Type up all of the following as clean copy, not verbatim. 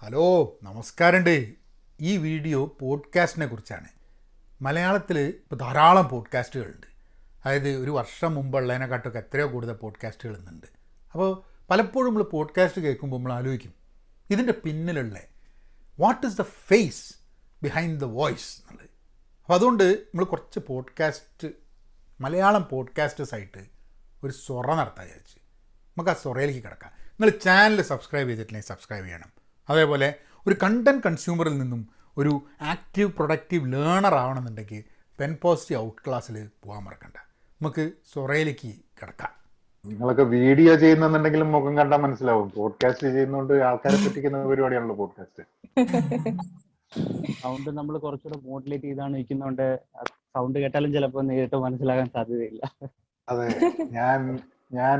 Hello, നമസ്കാരമുണ്ട്. ഈ video പോഡ്കാസ്റ്റിനെ കുറിച്ചാണ്. മലയാളത്തിൽ ഇപ്പോൾ ധാരാളം പോഡ്കാസ്റ്റുകളുണ്ട്. അതായത് ഒരു വർഷം മുമ്പുള്ളതിനെക്കാട്ടൊക്കെ എത്രയോ കൂടുതൽ പോഡ്കാസ്റ്റുകൾ ഇന്നുണ്ട്. അപ്പോൾ പലപ്പോഴും നമ്മൾ പോഡ്കാസ്റ്റ് കേൾക്കുമ്പോൾ നമ്മൾ ആലോചിക്കും, ഇതിൻ്റെ പിന്നിലുള്ള what is the face behind the voice എന്നുള്ളത്. അപ്പോൾ അതുകൊണ്ട് നമ്മൾ കുറച്ച് പോഡ്കാസ്റ്റ് മലയാളം പോഡ്കാസ്റ്റേഴ്സായിട്ട് ഒരു സൊറ നടത്താൻ വിചാരിച്ച് നമുക്ക് ആ സൊറയിലേക്ക് കിടക്കാം. നിങ്ങൾ ചാനൽ സബ്സ്ക്രൈബ് ചെയ്തിട്ടില്ലെങ്കിൽ സബ്സ്ക്രൈബ് ചെയ്യണം. അതേപോലെ ഒരു കണ്ടൻറ് കൺസ്യൂമറിൽ നിന്നും ഒരു ആക്റ്റീവ് പ്രൊഡക്റ്റീവ് ലേണർ ആവണമെന്നുണ്ടെങ്കിൽ പെൻ പോസിറ്റീവ് ഔട്ട് ക്ലാസ്സിൽ പോകാൻ മറക്കണ്ട. നമുക്ക് സൊറയിലേക്ക് കിടക്കാം. നിങ്ങളൊക്കെ വീഡിയോ ചെയ്യുന്നുണ്ടെങ്കിലും മുഖം കണ്ടാൽ മനസ്സിലാവും. പോഡ്കാസ്റ്റ് ചെയ്യുന്നതുകൊണ്ട് ആൾക്കാരെ പറ്റിക്കുന്ന പരിപാടിയാണല്ലോ പോഡ്കാസ്റ്റ്. സൗണ്ട് നമ്മൾ കുറച്ചുകൂടെ മോഡുലേറ്റ് ചെയ്താണ് ഇരിക്കുന്നതുകൊണ്ട് സൗണ്ട് കേട്ടാലും ചിലപ്പോൾ നേരിട്ട് മനസ്സിലാകാൻ സാധ്യതയില്ല. അതെ, ഞാൻ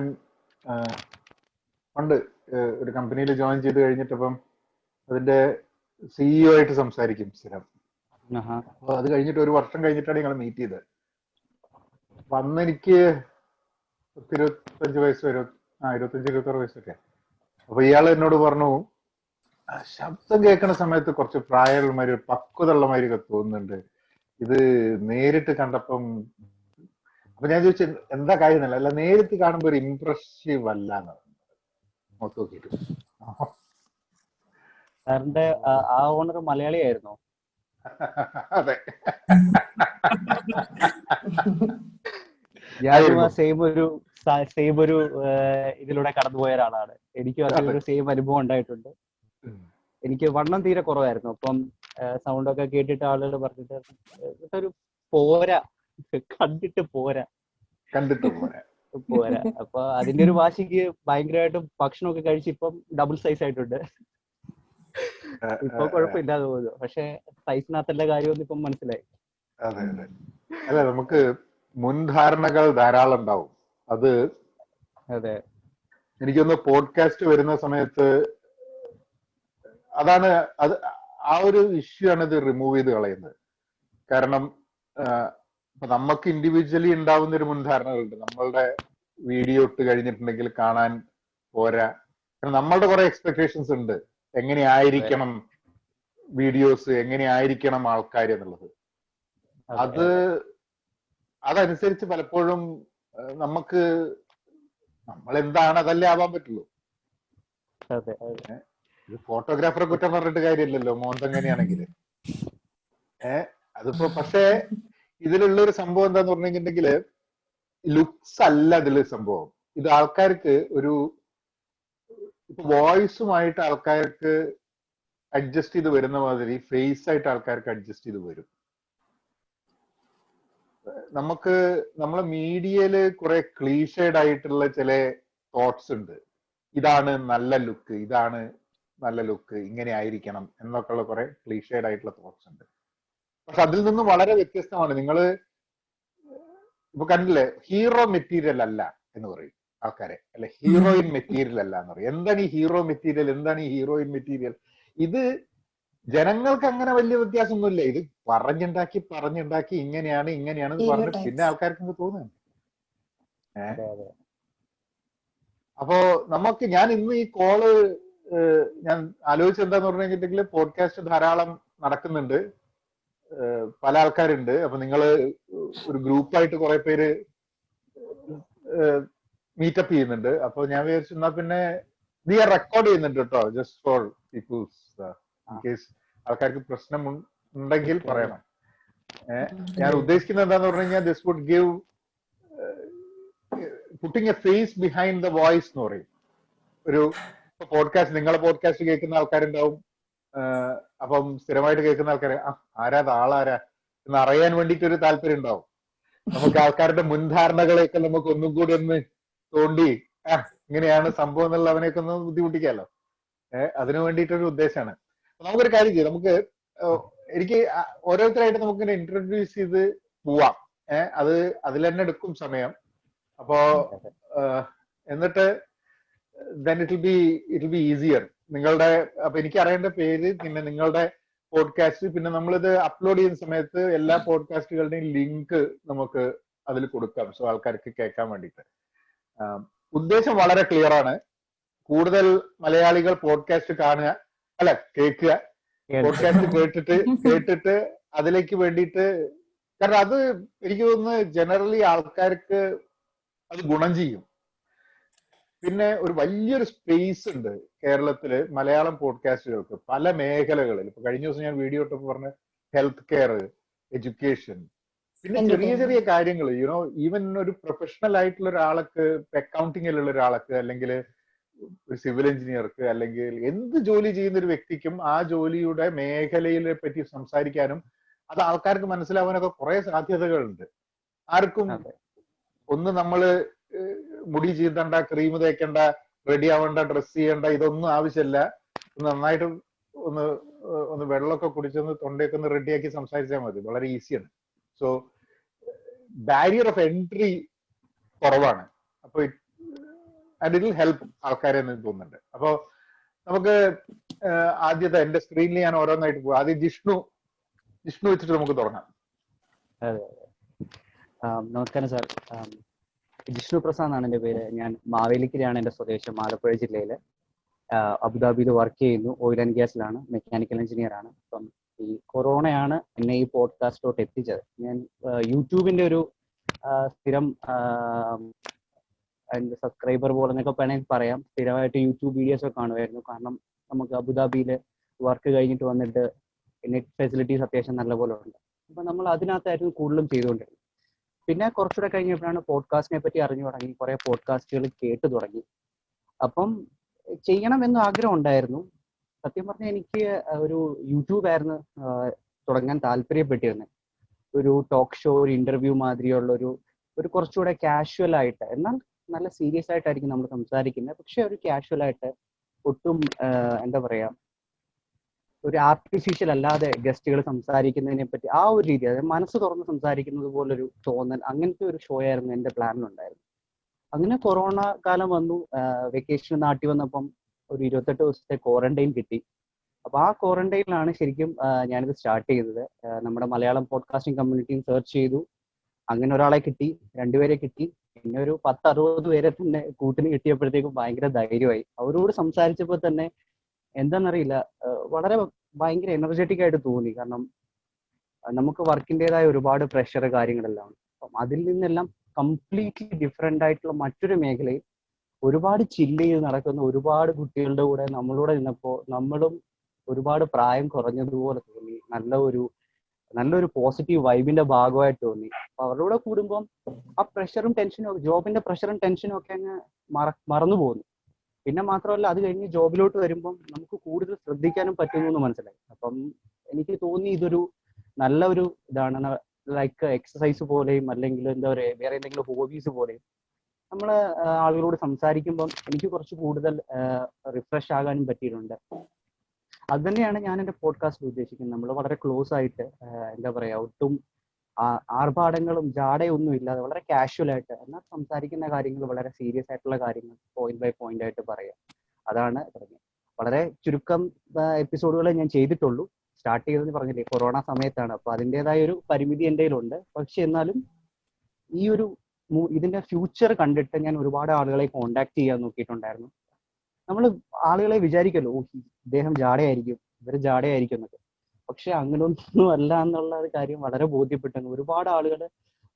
പണ്ട് ഒരു കമ്പനിയിൽ ജോയിൻ ചെയ്ത് കഴിഞ്ഞിട്ടപ്പം അതിന്റെ സിഇഒ ആയിട്ട് സംസാരിക്കും സ്ഥിരം. അപ്പൊ അത് കഴിഞ്ഞിട്ട് ഒരു വർഷം കഴിഞ്ഞിട്ടാണ് ഞങ്ങൾ മീറ്റ് ചെയ്തത്. അപ്പൊ അന്ന് എനിക്ക് 25 വയസ്സ് വരും, 25-26 വയസ്സൊക്കെ. അപ്പൊ ഇയാൾ എന്നോട് പറഞ്ഞു, ശബ്ദം കേൾക്കുന്ന സമയത്ത് കുറച്ച് പ്രായമുള്ളമാര് പക്വതയുള്ളമാര് തോന്നുന്നുണ്ട്, ഇത് നേരിട്ട് കണ്ടപ്പം. അപ്പൊ ഞാൻ ചോദിച്ചു എന്താ കാര്യം എന്നല്ല, അല്ല നേരിട്ട് കാണുമ്പോ ഒരു ഇംപ്രസീവ് അല്ല എന്ന് മൊത്തം നോക്കിയിട്ട്. സാറിന്റെ ആ ഓണർ മലയാളിയായിരുന്നോ? അതെ, ഞാനും സെയിം ഒരു ഇതിലൂടെ കടന്നുപോയ ഒരാളാണ്. എനിക്കും അതിലൊരു സെയിം അനുഭവം ഉണ്ടായിട്ടുണ്ട്. എനിക്ക് വണ്ണം തീരെ കുറവായിരുന്നു. അപ്പം സൗണ്ടൊക്കെ കേട്ടിട്ട് ആളുകൾ പറഞ്ഞിട്ട് ഒരു പോരാ, കണ്ടിട്ട് പോരാ. അപ്പൊ അതിന്റെ ഒരു വാശിക്ക് ഭയങ്കരമായിട്ടും ഭക്ഷണമൊക്കെ കഴിച്ച് ഇപ്പം ഡബിൾ സൈസ് ആയിട്ടുണ്ട്. ഇപ്പൊ കുഴപ്പമില്ലാതെ പോകുന്നു. പക്ഷെ സൈസിനകത്തല്ല കാര്യമൊന്നും ഇപ്പം മനസ്സിലായി. അതെ അതെ, അല്ല നമുക്ക് മുൻധാരണകൾ ധാരാളം ഉണ്ടാവും. അത് അതെ, എനിക്കൊന്ന് പോഡ്കാസ്റ്റ് വരുന്ന സമയത്ത് അതാണ് അത് ആ ഒരു ഇഷ്യൂ ആണ് ഇത് റിമൂവ് ചെയ്ത് കളയുന്നത്. കാരണം ഇപ്പൊ നമുക്ക് ഇൻഡിവിജ്വലി ഉണ്ടാവുന്ന ഒരു മുൻധാരണകളുണ്ട്. നമ്മളുടെ വീഡിയോ ഇട്ട് കഴിഞ്ഞിട്ടുണ്ടെങ്കിൽ കാണാൻ പോരാ. നമ്മളുടെ കുറെ എക്സ്പെക്ടേഷൻസ് ഉണ്ട്, എങ്ങനെയായിരിക്കണം വീഡിയോസ്, എങ്ങനെയായിരിക്കണം ആൾക്കാർ എന്നുള്ളത്. അതനുസരിച്ച് പലപ്പോഴും നമുക്ക് നമ്മൾ എന്താണ് അതല്ലേ ആവാൻ പറ്റുള്ളൂ. ഇത് ഫോട്ടോഗ്രാഫറെ കുറ്റം പറഞ്ഞിട്ട് കാര്യമില്ലല്ലോ, മോന്തെങ്ങനെയാണെങ്കിൽ. അതിപ്പോ പക്ഷേ ഇതിലുള്ളൊരു സംഭവം എന്താന്ന് പറഞ്ഞിട്ടുണ്ടെങ്കിൽ ലുക്സ് അല്ല ഇതില് സംഭവം. ഇത് ആൾക്കാർക്ക് ഒരു ഇപ്പൊ വോയിസുമായിട്ട് ആൾക്കാർക്ക് അഡ്ജസ്റ്റ് ചെയ്ത് വരുന്ന മാതിരി ഫേസ് ആയിട്ട് ആൾക്കാർക്ക് അഡ്ജസ്റ്റ് ചെയ്ത് വരും. നമുക്ക് നമ്മളെ മീഡിയയില് കുറെ ക്ലീഷേഡ് ആയിട്ടുള്ള ചില തോട്ട്സ് ഉണ്ട്. ഇതാണ് നല്ല ലുക്ക്, ഇതാണ് നല്ല ലുക്ക്, ഇങ്ങനെ ആയിരിക്കണം എന്നൊക്കെയുള്ള കുറെ ക്ലീഷേഡ് ആയിട്ടുള്ള തോട്ട്സ് ഉണ്ട്. പക്ഷെ അതിൽ നിന്നും വളരെ വ്യത്യസ്തമാണ്. നിങ്ങള് ഇപ്പൊ കണ്ടില്ലേ, ഹീറോ മെറ്റീരിയൽ അല്ല എന്ന് പറയും ആൾക്കാരെ, അല്ലെ ഹീറോയിൻ മെറ്റീരിയൽ അല്ല എന്ന് പറയും. എന്താണ് ഈ ഹീറോ മെറ്റീരിയൽ, എന്താണ് ഈ ഹീറോയിൻ മെറ്റീരിയൽ? ഇത് ജനങ്ങൾക്ക് അങ്ങനെ വലിയ വ്യത്യാസമൊന്നുമില്ല. ഇത് പറഞ്ഞുണ്ടാക്കി ഇങ്ങനെയാണ് പറഞ്ഞ് പിന്നെ ആൾക്കാർക്ക് തോന്നുന്നു. അപ്പോ ഞാൻ ഇന്ന് ഈ കോള് ഞാൻ ആലോചിച്ചത് എന്താന്ന് പറഞ്ഞു കഴിഞ്ഞിട്ടുണ്ടെങ്കിൽ, പോഡ്കാസ്റ്റ് ധാരാളം നടക്കുന്നുണ്ട്, പല ആൾക്കാരുണ്ട്. അപ്പൊ നിങ്ങള് ഒരു ഗ്രൂപ്പായിട്ട് കുറെ പേര് മീറ്റപ്പ് ചെയ്യുന്നുണ്ട്. അപ്പൊ ഞാൻ വിചാരിച്ചു എന്നാ പിന്നെ നീ റെക്കോർഡ് ചെയ്യുന്നുണ്ട് കേട്ടോ, just for peoples, in case ആൾക്കാർക്ക് പ്രശ്നം ഉണ്ടെങ്കിൽ പറയണം. ഞാൻ ഉദ്ദേശിക്കുന്നത് എന്താന്ന് പറഞ്ഞു കഴിഞ്ഞാൽ, this would give putting a face behind the voice എന്ന് പറയും. ഒരു പോഡ്കാസ്റ്റ്, നിങ്ങളെ പോഡ്കാസ്റ്റ് കേൾക്കുന്ന ആൾക്കാരുണ്ടാവും, അപ്പം സ്ഥിരമായിട്ട് കേൾക്കുന്ന ആൾക്കാരെ ആരാ എന്ന് അറിയാൻ വേണ്ടിയിട്ട് ഒരു താല്പര്യം ഉണ്ടാവും. നമുക്ക് ആൾക്കാരുടെ മുൻധാരണകളെയൊക്കെ നമുക്ക് ഒന്നും കൂടി ഒന്ന് തോണ്ടി ഇങ്ങനെയാണ് സംഭവം എന്നുള്ള അവനെയൊക്കെ ഒന്ന് ബുദ്ധിമുട്ടിക്കാമല്ലോ. അതിനു വേണ്ടിയിട്ടൊരു ഉദ്ദേശമാണ്. നമുക്കൊരു കാര്യം ചെയ്യാം, നമുക്ക് എനിക്ക് ഓരോരുത്തരായിട്ട് നമുക്കിങ്ങനെ ഇൻട്രൊഡ്യൂസ് ചെയ്ത് പോവാം. അതിൽ തന്നെ എടുക്കും സമയം. അപ്പോ എന്നിട്ട് then it will be easier. നിങ്ങളുടെ അപ്പൊ എനിക്ക് അറിയേണ്ട പേര്, പിന്നെ നിങ്ങളുടെ പോഡ്കാസ്റ്റ്, പിന്നെ നമ്മളിത് അപ്ലോഡ് ചെയ്യുന്ന സമയത്ത് എല്ലാ പോഡ്കാസ്റ്റുകളുടെയും ലിങ്ക് നമുക്ക് അതിൽ കൊടുക്കാം, സോ ആൾക്കാർക്ക് കേൾക്കാൻ വേണ്ടിയിട്ട്. ഉദ്ദേശം വളരെ ക്ലിയർ ആണ്. കൂടുതൽ മലയാളികൾ പോഡ്കാസ്റ്റ് കാണുക, അല്ല കേൾക്കുക, പോഡ്കാസ്റ്റ് കേട്ടിട്ട് അതിലേക്ക് വേണ്ടിയിട്ട്, കാരണം അത് എനിക്ക് തോന്നുന്നു ജനറലി ആൾക്കാർക്ക് അത് ഗുണം ചെയ്യും. പിന്നെ ഒരു വലിയൊരു സ്പേസ് ഉണ്ട് കേരളത്തില് മലയാളം പോഡ്കാസ്റ്റുകൾക്ക് പല മേഖലകളിൽ. ഇപ്പൊ കഴിഞ്ഞ ദിവസം ഞാൻ വീഡിയോ ഇട്ടപ്പോൾ പറഞ്ഞ ഹെൽത്ത് കെയർ, എഡ്യൂക്കേഷൻ, പിന്നെ ചെറിയ ചെറിയ കാര്യങ്ങൾ, യുനോ ഈവൻ ഒരു പ്രൊഫഷണൽ ആയിട്ടുള്ള ഒരാൾക്ക്, അക്കൗണ്ടിങ്ങിലുള്ള ഒരാൾക്ക്, അല്ലെങ്കിൽ ഒരു സിവിൽ എഞ്ചിനീയർക്ക്, അല്ലെങ്കിൽ എന്ത് ജോലി ചെയ്യുന്ന ഒരു വ്യക്തിക്കും ആ ജോലിയുടെ മേഖലയെ പറ്റി സംസാരിക്കാനും അത് ആൾക്കാർക്ക് മനസ്സിലാവാനൊക്കെ കുറെ സാധ്യതകളുണ്ട്. ആർക്കും ഒന്ന് നമ്മള് മുടി ചീന്തണ്ട, ക്രീം തേക്കണ്ട, റെഡി ആവേണ്ട, ഡ്രസ് ചെയ്യണ്ട, ഇതൊന്നും ആവശ്യമില്ല. നന്നായിട്ട് ഒന്ന് ഒന്ന് വെള്ളമൊക്കെ കുടിച്ചൊന്ന് തൊണ്ടയൊക്കെ ഒന്ന് റെഡിയാക്കി സംസാരിച്ചാൽ മതി. വളരെ ഈസിയാണ്. സോ ബാരിയർ ഓഫ് എൻട്രി കുറവാണ്. അപ്പൊ ആൻഡ് ഇറ്റ് വിൽ ഹെൽപ്പ് ആൾക്കാരെ എന്ന് തോന്നുന്നുണ്ട്. അപ്പൊ നമുക്ക് ആദ്യത്തെ എന്റെ സ്ക്രീനിൽ ഞാൻ ഓരോന്നായിട്ട് പോകും. ആദ്യം ജിഷ്ണു വെച്ചിട്ട് നമുക്ക് തുടങ്ങാം. അതെ, നമസ്കാരം സാർ. ജിഷ്ണു പ്രസാദ് എന്നാണ് എൻ്റെ പേര്. ഞാൻ മാവേലിക്കരയാണ് എൻ്റെ സ്വദേശം, ആലപ്പുഴ ജില്ലയിൽ. അബുദാബിയിൽ വർക്ക് ചെയ്യുന്നു. ഓയിൽ ആൻഡ് ഗ്യാസിലാണ്, മെക്കാനിക്കൽ എഞ്ചിനീയർ ആണ്. അപ്പം ഈ കൊറോണയാണ് എന്നെ ഈ പോഡ്കാസ്റ്റിലോട്ട് എത്തിച്ചത്. ഞാൻ യൂട്യൂബിൻ്റെ ഒരു സ്ഥിരം അതിൻ്റെ സബ്സ്ക്രൈബർ പോലെ എന്നൊക്കെ വേണമെങ്കിൽ പറയാം. സ്ഥിരമായിട്ട് യൂട്യൂബ് വീഡിയോസ് ഒക്കെ കാണുമായിരുന്നു. കാരണം നമുക്ക് അബുദാബിയിൽ വർക്ക് കഴിഞ്ഞിട്ട് വന്നിട്ട് നെറ്റ് ഫെസിലിറ്റീസ് അത്യാവശ്യം നല്ലപോലെ ഉണ്ട്. അപ്പം നമ്മൾ അതിനകത്തായിരുന്നു കൂടുതലും ചെയ്തുകൊണ്ടിരുന്നത്. പിന്നെ കുറച്ചുകൂടെ കഴിഞ്ഞപ്പോഴാണ് പോഡ്കാസ്റ്റിനെ പറ്റി അറിഞ്ഞു തുടങ്ങി, കുറേ പോഡ്കാസ്റ്റുകൾ കേട്ട് തുടങ്ങി. അപ്പം ചെയ്യണമെന്ന് ആഗ്രഹം ഉണ്ടായിരുന്നു. സത്യം പറഞ്ഞാൽ എനിക്ക് ഒരു യൂട്യൂബായിരുന്നു തുടങ്ങാൻ താല്പര്യപ്പെട്ടിരുന്നത്. ഒരു ടോക്ക് ഷോ, ഒരു ഇന്റർവ്യൂ മാതിരിയുള്ള ഒരു കുറച്ചുകൂടെ കാഷ്വൽ ആയിട്ട്, എന്നാൽ നല്ല സീരിയസ് ആയിട്ടായിരിക്കും നമ്മൾ സംസാരിക്കുന്നത്, പക്ഷെ ഒരു കാഷ്വൽ ആയിട്ട്, ഒട്ടും എന്താ പറയാ, ഒരു ആർട്ടിഫിഷ്യൽ അല്ലാതെ ഗസ്റ്റുകൾ സംസാരിക്കുന്നതിനെ പറ്റി ആ ഒരു രീതി, അതായത് മനസ്സ് തുറന്ന് സംസാരിക്കുന്നത് പോലൊരു തോന്നൽ, അങ്ങനത്തെ ഒരു ഷോ ആയിരുന്നു എൻ്റെ പ്ലാനിലുണ്ടായിരുന്നു. അങ്ങനെ കൊറോണ കാലം വന്നു. വെക്കേഷൻ നാട്ടിൽ വന്നപ്പം ഒരു 28 ദിവസത്തെ ക്വാറന്റൈൻ കിട്ടി. അപ്പൊ ആ ക്വാറന്റൈനിലാണ് ശരിക്കും ഞാനിത് സ്റ്റാർട്ട് ചെയ്തത്. നമ്മുടെ മലയാളം പോഡ്കാസ്റ്റിംഗ് കമ്മ്യൂണിറ്റിയും സെർച്ച് ചെയ്തു. അങ്ങനെ ഒരാളെ കിട്ടി, 2 പേരെ കിട്ടി. പിന്നെ ഒരു 10-60 പേരെ തന്നെ കൂട്ടിന് കിട്ടിയപ്പോഴത്തേക്കും ഭയങ്കര ധൈര്യമായി. അവരോട് സംസാരിച്ചപ്പോൾ തന്നെ എന്താണെന്നറിയില്ല, വളരെ ഭയങ്കര എനർജറ്റിക് ആയിട്ട് തോന്നി. കാരണം നമുക്ക് വർക്കിൻ്റെതായ ഒരുപാട് പ്രഷർ കാര്യങ്ങളെല്ലാം. അപ്പം അതിൽ നിന്നെല്ലാം കംപ്ലീറ്റ്ലി ഡിഫറെൻ്റ് ആയിട്ടുള്ള മറ്റൊരു മേഖലയിൽ ഒരുപാട് ചില്ല് ചെയ്ത് നടക്കുന്ന ഒരുപാട് കുട്ടികളുടെ കൂടെ നമ്മളൂടെ നിന്നപ്പോൾ നമ്മളും ഒരുപാട് പ്രായം കുറഞ്ഞതുപോലെ തോന്നി. നല്ലൊരു പോസിറ്റീവ് വൈബിന്റെ ഭാഗമായിട്ട് തോന്നി. അപ്പൊ അവരുടെ കൂടെ കൂടുമ്പം ആ പ്രഷറും ടെൻഷനും, ജോബിന്റെ പ്രഷറും ടെൻഷനും ഒക്കെ അങ്ങ് മറന്നു പോകുന്നു. പിന്നെ മാത്രമല്ല, അത് കഴിഞ്ഞ് ജോബിലോട്ട് വരുമ്പം നമുക്ക് കൂടുതൽ ശ്രദ്ധിക്കാനും പറ്റുന്നു എന്ന് മനസ്സിലായി. അപ്പം എനിക്ക് തോന്നി ഇതൊരു നല്ല ഒരു ഇതാണ്, ലൈക്ക് എക്സസൈസ് പോലെയും അല്ലെങ്കിൽ എന്താ പറയുക, വേറെ എന്തെങ്കിലും ഹോബീസ് പോലെയും നമ്മൾ ആളുകളോട് സംസാരിക്കുമ്പം എനിക്ക് കുറച്ച് കൂടുതൽ റിഫ്രഷ് ആകാനും പറ്റിയിട്ടുണ്ട്. അത് തന്നെയാണ് ഞാൻ എൻ്റെ പോഡ്കാസ്റ്റിൽ ഉദ്ദേശിക്കുന്നത്. നമ്മൾ വളരെ ക്ലോസ് ആയിട്ട്, എന്താ പറയുക, ഒട്ടും ആർഭാടങ്ങളും ജാടയൊന്നും ഇല്ലാതെ വളരെ കാഷ്വൽ ആയിട്ട്, എന്നാൽ സംസാരിക്കുന്ന കാര്യങ്ങൾ വളരെ സീരിയസ് ആയിട്ടുള്ള കാര്യങ്ങൾ പോയിന്റ് ബൈ പോയിന്റ് ആയിട്ട് പറയുക. അതാണ് പറഞ്ഞത്. വളരെ ചുരുക്കം എപ്പിസോഡുകളെ ഞാൻ ചെയ്തിട്ടുള്ളൂ. സ്റ്റാർട്ട് ചെയ്തതെന്ന് പറഞ്ഞില്ലേ, കൊറോണ സമയത്താണ്. അപ്പൊ അതിൻ്റെതായ ഒരു പരിമിതി എൻ്റെ കയ്യിലുണ്ട്. പക്ഷെ എന്നാലും ഇതിന്റെ ഫ്യൂച്ചർ കണ്ടിട്ട് ഞാൻ ഒരുപാട് ആളുകളെ കോണ്ടാക്ട് ചെയ്യാൻ നോക്കിയിട്ടുണ്ടായിരുന്നു. നമ്മൾ ആളുകളെ വിചാരിക്കല്ലോ, ഇദ്ദേഹം ജാടയായിരിക്കും, ഇവര് ജാടയായിരിക്കും എന്നൊക്കെ. പക്ഷെ അങ്ങനെയൊന്നും അല്ല എന്നുള്ള ഒരു കാര്യം വളരെ ബോധ്യപ്പെട്ടു. ഒരുപാട് ആളുകൾ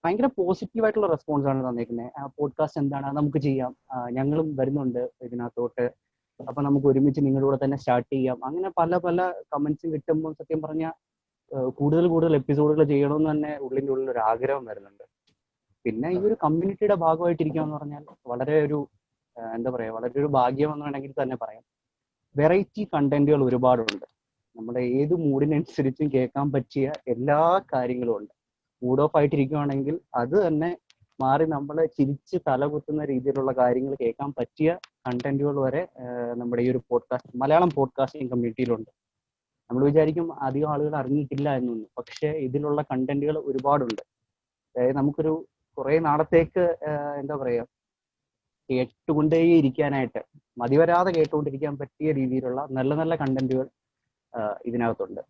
ഭയങ്കര പോസിറ്റീവായിട്ടുള്ള റെസ്പോൺസ് ആണ് തന്നേക്കുന്നത്. പോഡ്കാസ്റ്റ് എന്താണ്, നമുക്ക് ചെയ്യാം, ഞങ്ങളും വരുന്നുണ്ട് ഇതിനകത്തോട്ട്, അപ്പൊ നമുക്ക് ഒരുമിച്ച് നിങ്ങളുടെ കൂടെ തന്നെ സ്റ്റാർട്ട് ചെയ്യാം. അങ്ങനെ പല പല കമന്റ്സും കിട്ടുമ്പോൾ സത്യം പറഞ്ഞാൽ കൂടുതൽ എപ്പിസോഡുകൾ ചെയ്യണമെന്ന് തന്നെ ഉള്ളിൻ്റെ ഉള്ളിൽ ഒരു ആഗ്രഹം വരുന്നുണ്ട്. പിന്നെ ഈ ഒരു കമ്മ്യൂണിറ്റിയുടെ ഭാഗമായിട്ടിരിക്കുക എന്ന് പറഞ്ഞാൽ വളരെ ഒരു എന്താ പറയാ, വളരെ ഒരു ഭാഗ്യം എന്ന് വേണമെങ്കിൽ തന്നെ പറയാം. വെറൈറ്റി കണ്ടന്റുകൾ ഒരുപാടുണ്ട്. നമ്മുടെ ഏത് മൂഡിനനുസരിച്ചും കേൾക്കാൻ പറ്റിയ എല്ലാ കാര്യങ്ങളും ഉണ്ട്. മൂഡ് ഓഫ് ആയിട്ടിരിക്കുകയാണെങ്കിൽ അത് തന്നെ മാറി നമ്മളെ ചിരിച്ച് തലകുത്തുന്ന രീതിയിലുള്ള കാര്യങ്ങൾ കേൾക്കാൻ പറ്റിയ കണ്ടന്റുകൾ വരെ നമ്മുടെ ഈ ഒരു മലയാളം പോഡ്കാസ്റ്റിംഗ് കമ്മ്യൂണിറ്റിയിലുണ്ട്. നമ്മൾ വിചാരിക്കും അധികം ആളുകൾ അറിഞ്ഞിട്ടില്ല എന്നൊന്നും, പക്ഷെ ഇതിലുള്ള കണ്ടന്റുകൾ ഒരുപാടുണ്ട്. അതായത് നമുക്കൊരു കുറെ നാളത്തേക്ക് എന്താ പറയാ, കേട്ടുകൊണ്ടേ ഇരിക്കാനായിട്ട്, മതിവരാതെ കേട്ടുകൊണ്ടിരിക്കാൻ പറ്റിയ രീതിയിലുള്ള നല്ല നല്ല കണ്ടന്റുകൾ ഇതിനകത്തുണ്ട്.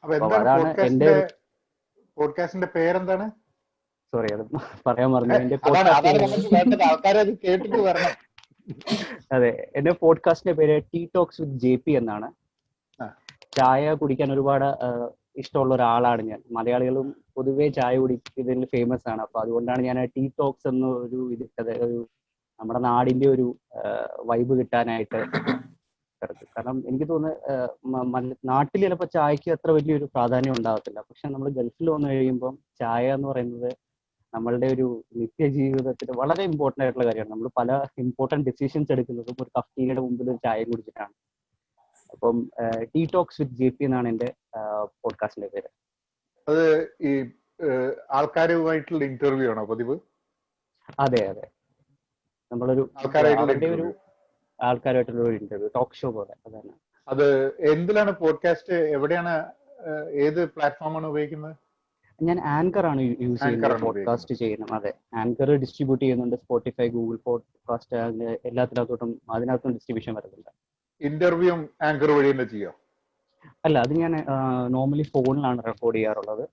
അതാണ് എന്റെ പോഡ്കാസ്റ്റിന്റെ പേരെന്താണ്? സോറി, അത് പറയാൻ പറഞ്ഞു. ആൾക്കാരെ അത് കേട്ടിട്ട് വരണം. അതെ, എന്റെ പോഡ്കാസ്റ്റിന്റെ പേര് ടീ ടോക്സ് വിത്ത് JP എന്നാണ്. ആ. ചായ കുടിക്കാൻ ഒരുപാട് ഇഷ്ടമുള്ള ഒരാളാണ് ഞാൻ. മലയാളികളും പൊതുവേ ചായ കുടിക്കുന്നതിൽ ഫേമസ് ആണ്. അപ്പൊ അതുകൊണ്ടാണ് ഞാൻ ടീ ടോക്സ് എന്ന ഒരു ഇതിട്ടത്. ഒരു നമ്മുടെ നാടിന്റെ ഒരു വൈബ് കിട്ടാനായിട്ട് ഇറക്കി. കാരണം എനിക്ക് തോന്നുന്നു നാട്ടിൽ ചിലപ്പോൾ ചായക്ക് അത്ര വലിയൊരു പ്രാധാന്യം ഉണ്ടാകത്തില്ല. പക്ഷെ നമ്മൾ ഗൾഫിൽ വന്നു കഴിയുമ്പം ചായ എന്ന് പറയുന്നത് നമ്മളുടെ ഒരു നിത്യജീവിതത്തിൽ വളരെ ഇമ്പോർട്ടൻ്റ് ആയിട്ടുള്ള കാര്യമാണ്. നമ്മൾ പല ഇമ്പോർട്ടൻറ്റ് ഡിസിഷൻസ് എടുക്കുന്നതും ഒരു കഫ്റ്റീനയുടെ മുമ്പിൽ ഒരു ചായ കുടിച്ചിട്ടാണ്. അപ്പം ടീ ടോക്സ് വിത്ത് JP എന്നാണ് എൻ്റെ പോഡ്കാസ്റ്റിന്റെ പേര്. അത് ഈ ആൾക്കാരുമായിട്ടുള്ള ഇന്റർവ്യൂ ആണോ പതിവ്? അതെ അതെ, നമ്മളൊരു അവരുടെ ഒരു ആൾക്കാരുമായിട്ടുള്ള ഒരു ഇന്റർവ്യൂ, ടോക്ക് ഷോ പോലെ. അതാണ്. അത് എന്തിലാണ് പോഡ്കാസ്റ്റ്? എവിടെയാണ്, ഏത് പ്ലാറ്റ്ഫോമാണ് ഉപയോഗിക്കുന്നത്? ഞാൻ ആങ്കർ ആണ് യൂസ് ചെയ്യുന്നത് പോഡ്കാസ്റ്റ് ചെയ്യണം. അതെ, ആങ്കർ ഡിസ്ട്രിബ്യൂട്ട് ചെയ്യുന്നുണ്ട്. സ്പോട്ടിഫൈ, ഗൂഗിൾ പോഡ്കാസ്റ്റ്, എല്ലാത്തിനകത്തോട്ടും അതിനകത്തും ഡിസ്ട്രിബ്യൂഷൻ വരുന്നുണ്ട്. ഇന്റർവ്യൂ ആങ്കർ വഴി തന്നെ ചെയ്യാം? അല്ല, അത് ഞാൻ നോർമലി ഫോണിലാണ് റെക്കോർഡ് ചെയ്യാറുള്ളത്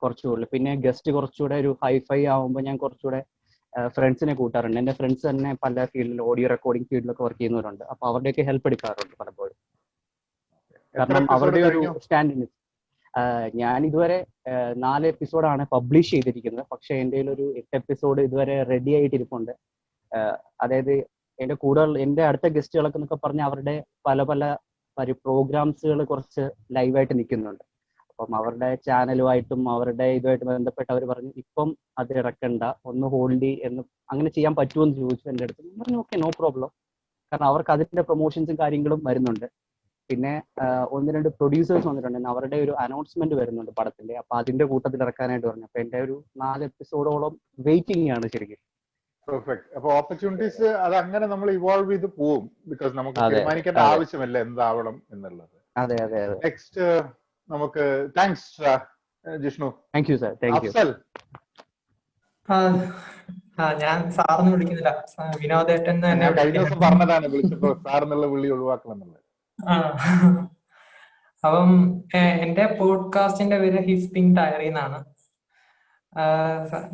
കുറച്ചുകൂടി. പിന്നെ ഗസ്റ്റ് കുറച്ചുകൂടെ ഒരു ഹൈഫൈ ആവുമ്പോൾ ഞാൻ കുറച്ചുകൂടെ ഫ്രണ്ട്സിനെ കൂട്ടാറുണ്ട്. എൻ്റെ ഫ്രണ്ട്സ് തന്നെ പല ഫീൽഡിൽ, ഓഡിയോ റെക്കോർഡിംഗ് ഫീൽഡിലൊക്കെ വർക്ക് ചെയ്യുന്നവരുണ്ട്. അപ്പോൾ അവരുടെയൊക്കെ ഹെൽപ്പ് എടുക്കാറുണ്ട് പലപ്പോഴും. കാരണം അവരുടെ ഒരു സ്റ്റാൻഡിങ്. ഞാൻ ഇതുവരെ 4 എപ്പിസോഡാണ് പബ്ലിഷ് ചെയ്തിരിക്കുന്നത്. പക്ഷെ എൻ്റെ ഒരു 8 എപ്പിസോഡ് ഇതുവരെ റെഡി ആയിട്ടിരിപ്പുണ്ട്. അതായത് എൻ്റെ എൻ്റെ അടുത്ത ഗസ്റ്റുകളൊക്കെ എന്നൊക്കെ പറഞ്ഞാൽ അവരുടെ പല പ്രോഗ്രാംസുകൾ കുറച്ച് ലൈവായിട്ട് നിൽക്കുന്നുണ്ട്. അപ്പം അവരുടെ ചാനലുമായിട്ടും അവരുടെ ഇതുമായിട്ട് ബന്ധപ്പെട്ട് അവർ പറഞ്ഞു ഇപ്പം അത് ഇറക്കണ്ട, ഒന്ന് ഹോൾഡ് എന്ന്. അങ്ങനെ ചെയ്യാൻ പറ്റുമോ എന്ന് ചോദിച്ചു എൻ്റെ അടുത്ത്. ഞാൻ പറഞ്ഞു ഓക്കെ, നോ പ്രോബ്ലം. കാരണം അവർക്ക് അതിൻ്റെ പ്രൊമോഷൻസും കാര്യങ്ങളും വരുന്നുണ്ട്. പിന്നെ 1-2 പ്രൊഡ്യൂസേഴ്സ് വന്നിട്ടുണ്ട്. അവരുടെ ഒരു അനൗൺസ്മെന്റ് വരുന്നുണ്ട് പടത്തിന്റെ. അപ്പൊ അതിന്റെ കൂട്ടത്തിൽ ഇറക്കാനായിട്ട് പറഞ്ഞു. അപ്പൊ എന്റെ ഒരു 4 എപ്പിസോഡോളം വെയിറ്റിംഗ് ആണ് ശരിക്കും. പെർഫെക്റ്റ്. അപ്പൊ ഓപ്പർച്യൂണിറ്റീസ് അത് അങ്ങനെ നമ്മൾ ഇവോൾവ് ചെയ്ത് പോവും. ബിക്കോസ് നമുക്ക് തീരുമാനിക്കേണ്ട ആവശ്യമല്ല എന്താവണം എന്നുള്ളത്. അതെ അതെ അതെ. നെക്സ്റ്റ് നമുക്ക് thanks Jishnu. Thank you sir. Thank you. Afzal. ഞാൻ സാറിന് വിളിക്കുന്നില്ല, വിനോദേട്ടൻ തന്നെ. കഴിഞ്ഞ ദിവസം പറഞ്ഞതാണ് വിളിച്ചപ്പോ സാറിനുള്ള വിളി ഒഴിവാക്കണം എന്നുള്ളത്. അപ്പം എന്റെ പോഡ്കാസ്റ്റിന്റെ പേര് ഹിസ്പിംഗ് ഡയറി എന്നാണ്.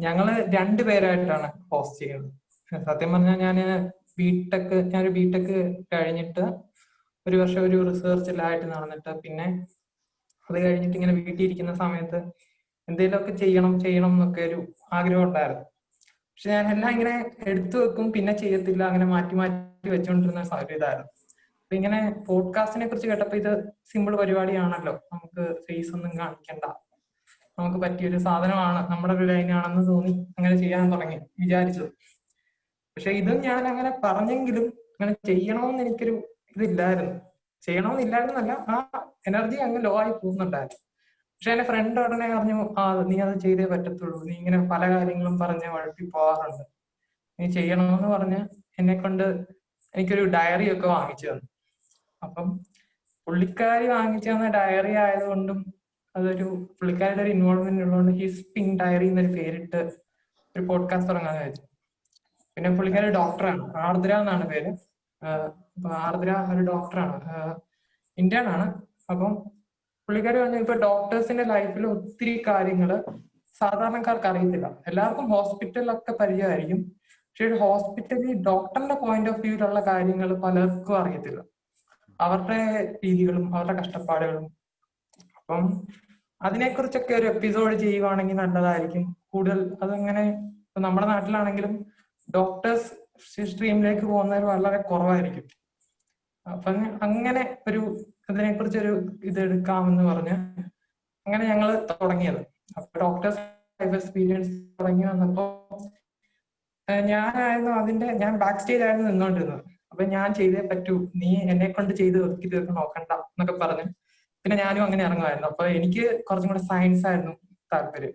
ഞങ്ങള് 2 പേരായിട്ടാണ് ഹോസ്റ്റ് ചെയ്യുന്നത്. സത്യം പറഞ്ഞാൽ ഞാനൊരു ബിടെക് കഴിഞ്ഞിട്ട് 1 വർഷം ഒരു റിസർച്ചിലായിട്ട് നടന്നിട്ട്, പിന്നെ അത് കഴിഞ്ഞിട്ട് ഇങ്ങനെ വീട്ടിൽ ഇരിക്കുന്ന സമയത്ത് എന്തെങ്കിലുമൊക്കെ ചെയ്യണം എന്നൊക്കെ ഒരു ആഗ്രഹം ഉണ്ടായിരുന്നു. പക്ഷെ ഞാൻ എല്ലാം ഇങ്ങനെ എടുത്തു വെക്കും, പിന്നെ ചെയ്യത്തില്ല, അങ്ങനെ മാറ്റി വെച്ചുകൊണ്ടിരുന്ന ഇതായിരുന്നു. അപ്പൊ ഇങ്ങനെ പോഡ്കാസ്റ്റിനെ കുറിച്ച് കേട്ടപ്പോ ഇത് സിമ്പിൾ പരിപാടിയാണല്ലോ, നമുക്ക് ഫേസ് ഒന്നും കാണിക്കണ്ട, നമുക്ക് പറ്റിയൊരു സാധനമാണ്, നമ്മുടെ ഒരു ലൈനാണെന്ന് തോന്നി അങ്ങനെ ചെയ്യാൻ വിചാരിച്ചത്. പക്ഷെ ഇതും ഞാൻ അങ്ങനെ പറഞ്ഞെങ്കിലും അങ്ങനെ ചെയ്യണമെന്ന് എനിക്കൊരു ഇതില്ലായിരുന്നു. ചെയ്യണമെന്നില്ലായിരുന്നല്ല, ആ എനർജി അങ്ങ് ലോ ആയി പോകുന്നുണ്ടായിരുന്നു. പക്ഷെ എന്റെ ഫ്രണ്ട് ഉടനെ പറഞ്ഞു, നീ അത് ചെയ്തേ പറ്റത്തുള്ളൂ, നീ ഇങ്ങനെ പല കാര്യങ്ങളും പറഞ്ഞ് വഴക്കി പോവാറുണ്ട്, നീ ചെയ്യണമെന്ന് പറഞ്ഞ് എന്നെ കൊണ്ട് എനിക്കൊരു ഡയറി ഒക്കെ വാങ്ങിച്ചു തന്നു. അപ്പം പുള്ളിക്കാരി വാങ്ങിച്ചു തന്ന ഡയറി ആയതുകൊണ്ടും അതൊരു പുള്ളിക്കാരുടെ ഒരു ഇൻവോൾവ്മെന്റ് ഉള്ളതുകൊണ്ട് ഹിസ്പിംഗ് ഡയറി എന്നൊരു പേരിട്ട് ഒരു പോഡ്കാസ്റ്റ് തുടങ്ങാന്ന് വെച്ചു. പിന്നെ പുള്ളിക്കാരി ഡോക്ടറാണ്, ആർദ്ര എന്നാണ് പേര്. അപ്പൊ ആർദ്ര ഒരു ഡോക്ടറാണ്, ഇന്ത്യൻ ആണ്. അപ്പം പുള്ളിക്കാരി പറഞ്ഞു ഇപ്പൊ ഡോക്ടേഴ്സിന്റെ ലൈഫിൽ ഒത്തിരി കാര്യങ്ങൾ സാധാരണക്കാർക്ക് അറിയത്തില്ല. എല്ലാവർക്കും ഹോസ്പിറ്റലിലൊക്കെ പരിചയമായിരിക്കും, പക്ഷെ ഒരു ഹോസ്പിറ്റലിൽ ഡോക്ടറിന്റെ പോയിന്റ് ഓഫ് വ്യൂയിലുള്ള കാര്യങ്ങൾ പലർക്കും അറിയത്തില്ല, അവരുടെ രീതികളും അവരുടെ കഷ്ടപ്പാടുകളും. അപ്പം അതിനെക്കുറിച്ചൊക്കെ ഒരു എപ്പിസോഡ് ചെയ്യുവാണെങ്കിൽ നല്ലതായിരിക്കും. കൂടുതൽ അതങ്ങനെ ഇപ്പൊ നമ്മുടെ നാട്ടിലാണെങ്കിലും ഡോക്ടേഴ്സ് സ്ട്രീമിലേക്ക് പോകുന്നവർ വളരെ കുറവായിരിക്കും. അപ്പൊ അങ്ങനെ ഒരു ഇതിനെക്കുറിച്ചൊരു എടുക്കാമെന്ന് പറഞ്ഞ് അങ്ങനെ ഞങ്ങൾ തുടങ്ങിയത്. അപ്പൊ ഡോക്ടേഴ്സ് ലൈഫ് എക്സ്പീരിയൻസ് തുടങ്ങി വന്നപ്പോ ഞാൻ ബാക്ക് സ്റ്റേജ് ആയിരുന്നു നിന്നോണ്ടിരുന്നത്. അപ്പൊ ഞാൻ ചെയ്തേ പറ്റൂ, നീ എന്നെ കൊണ്ട് ചെയ്ത് ഒതുക്കി തീർക്കാൻ നോക്കണ്ട എന്നൊക്കെ പറഞ്ഞ് പിന്നെ ഞാനും അങ്ങനെ ഇറങ്ങുമായിരുന്നു. അപ്പൊ എനിക്ക് കുറച്ചും കൂടെ സയൻസ് ആയിരുന്നു താല്പര്യം.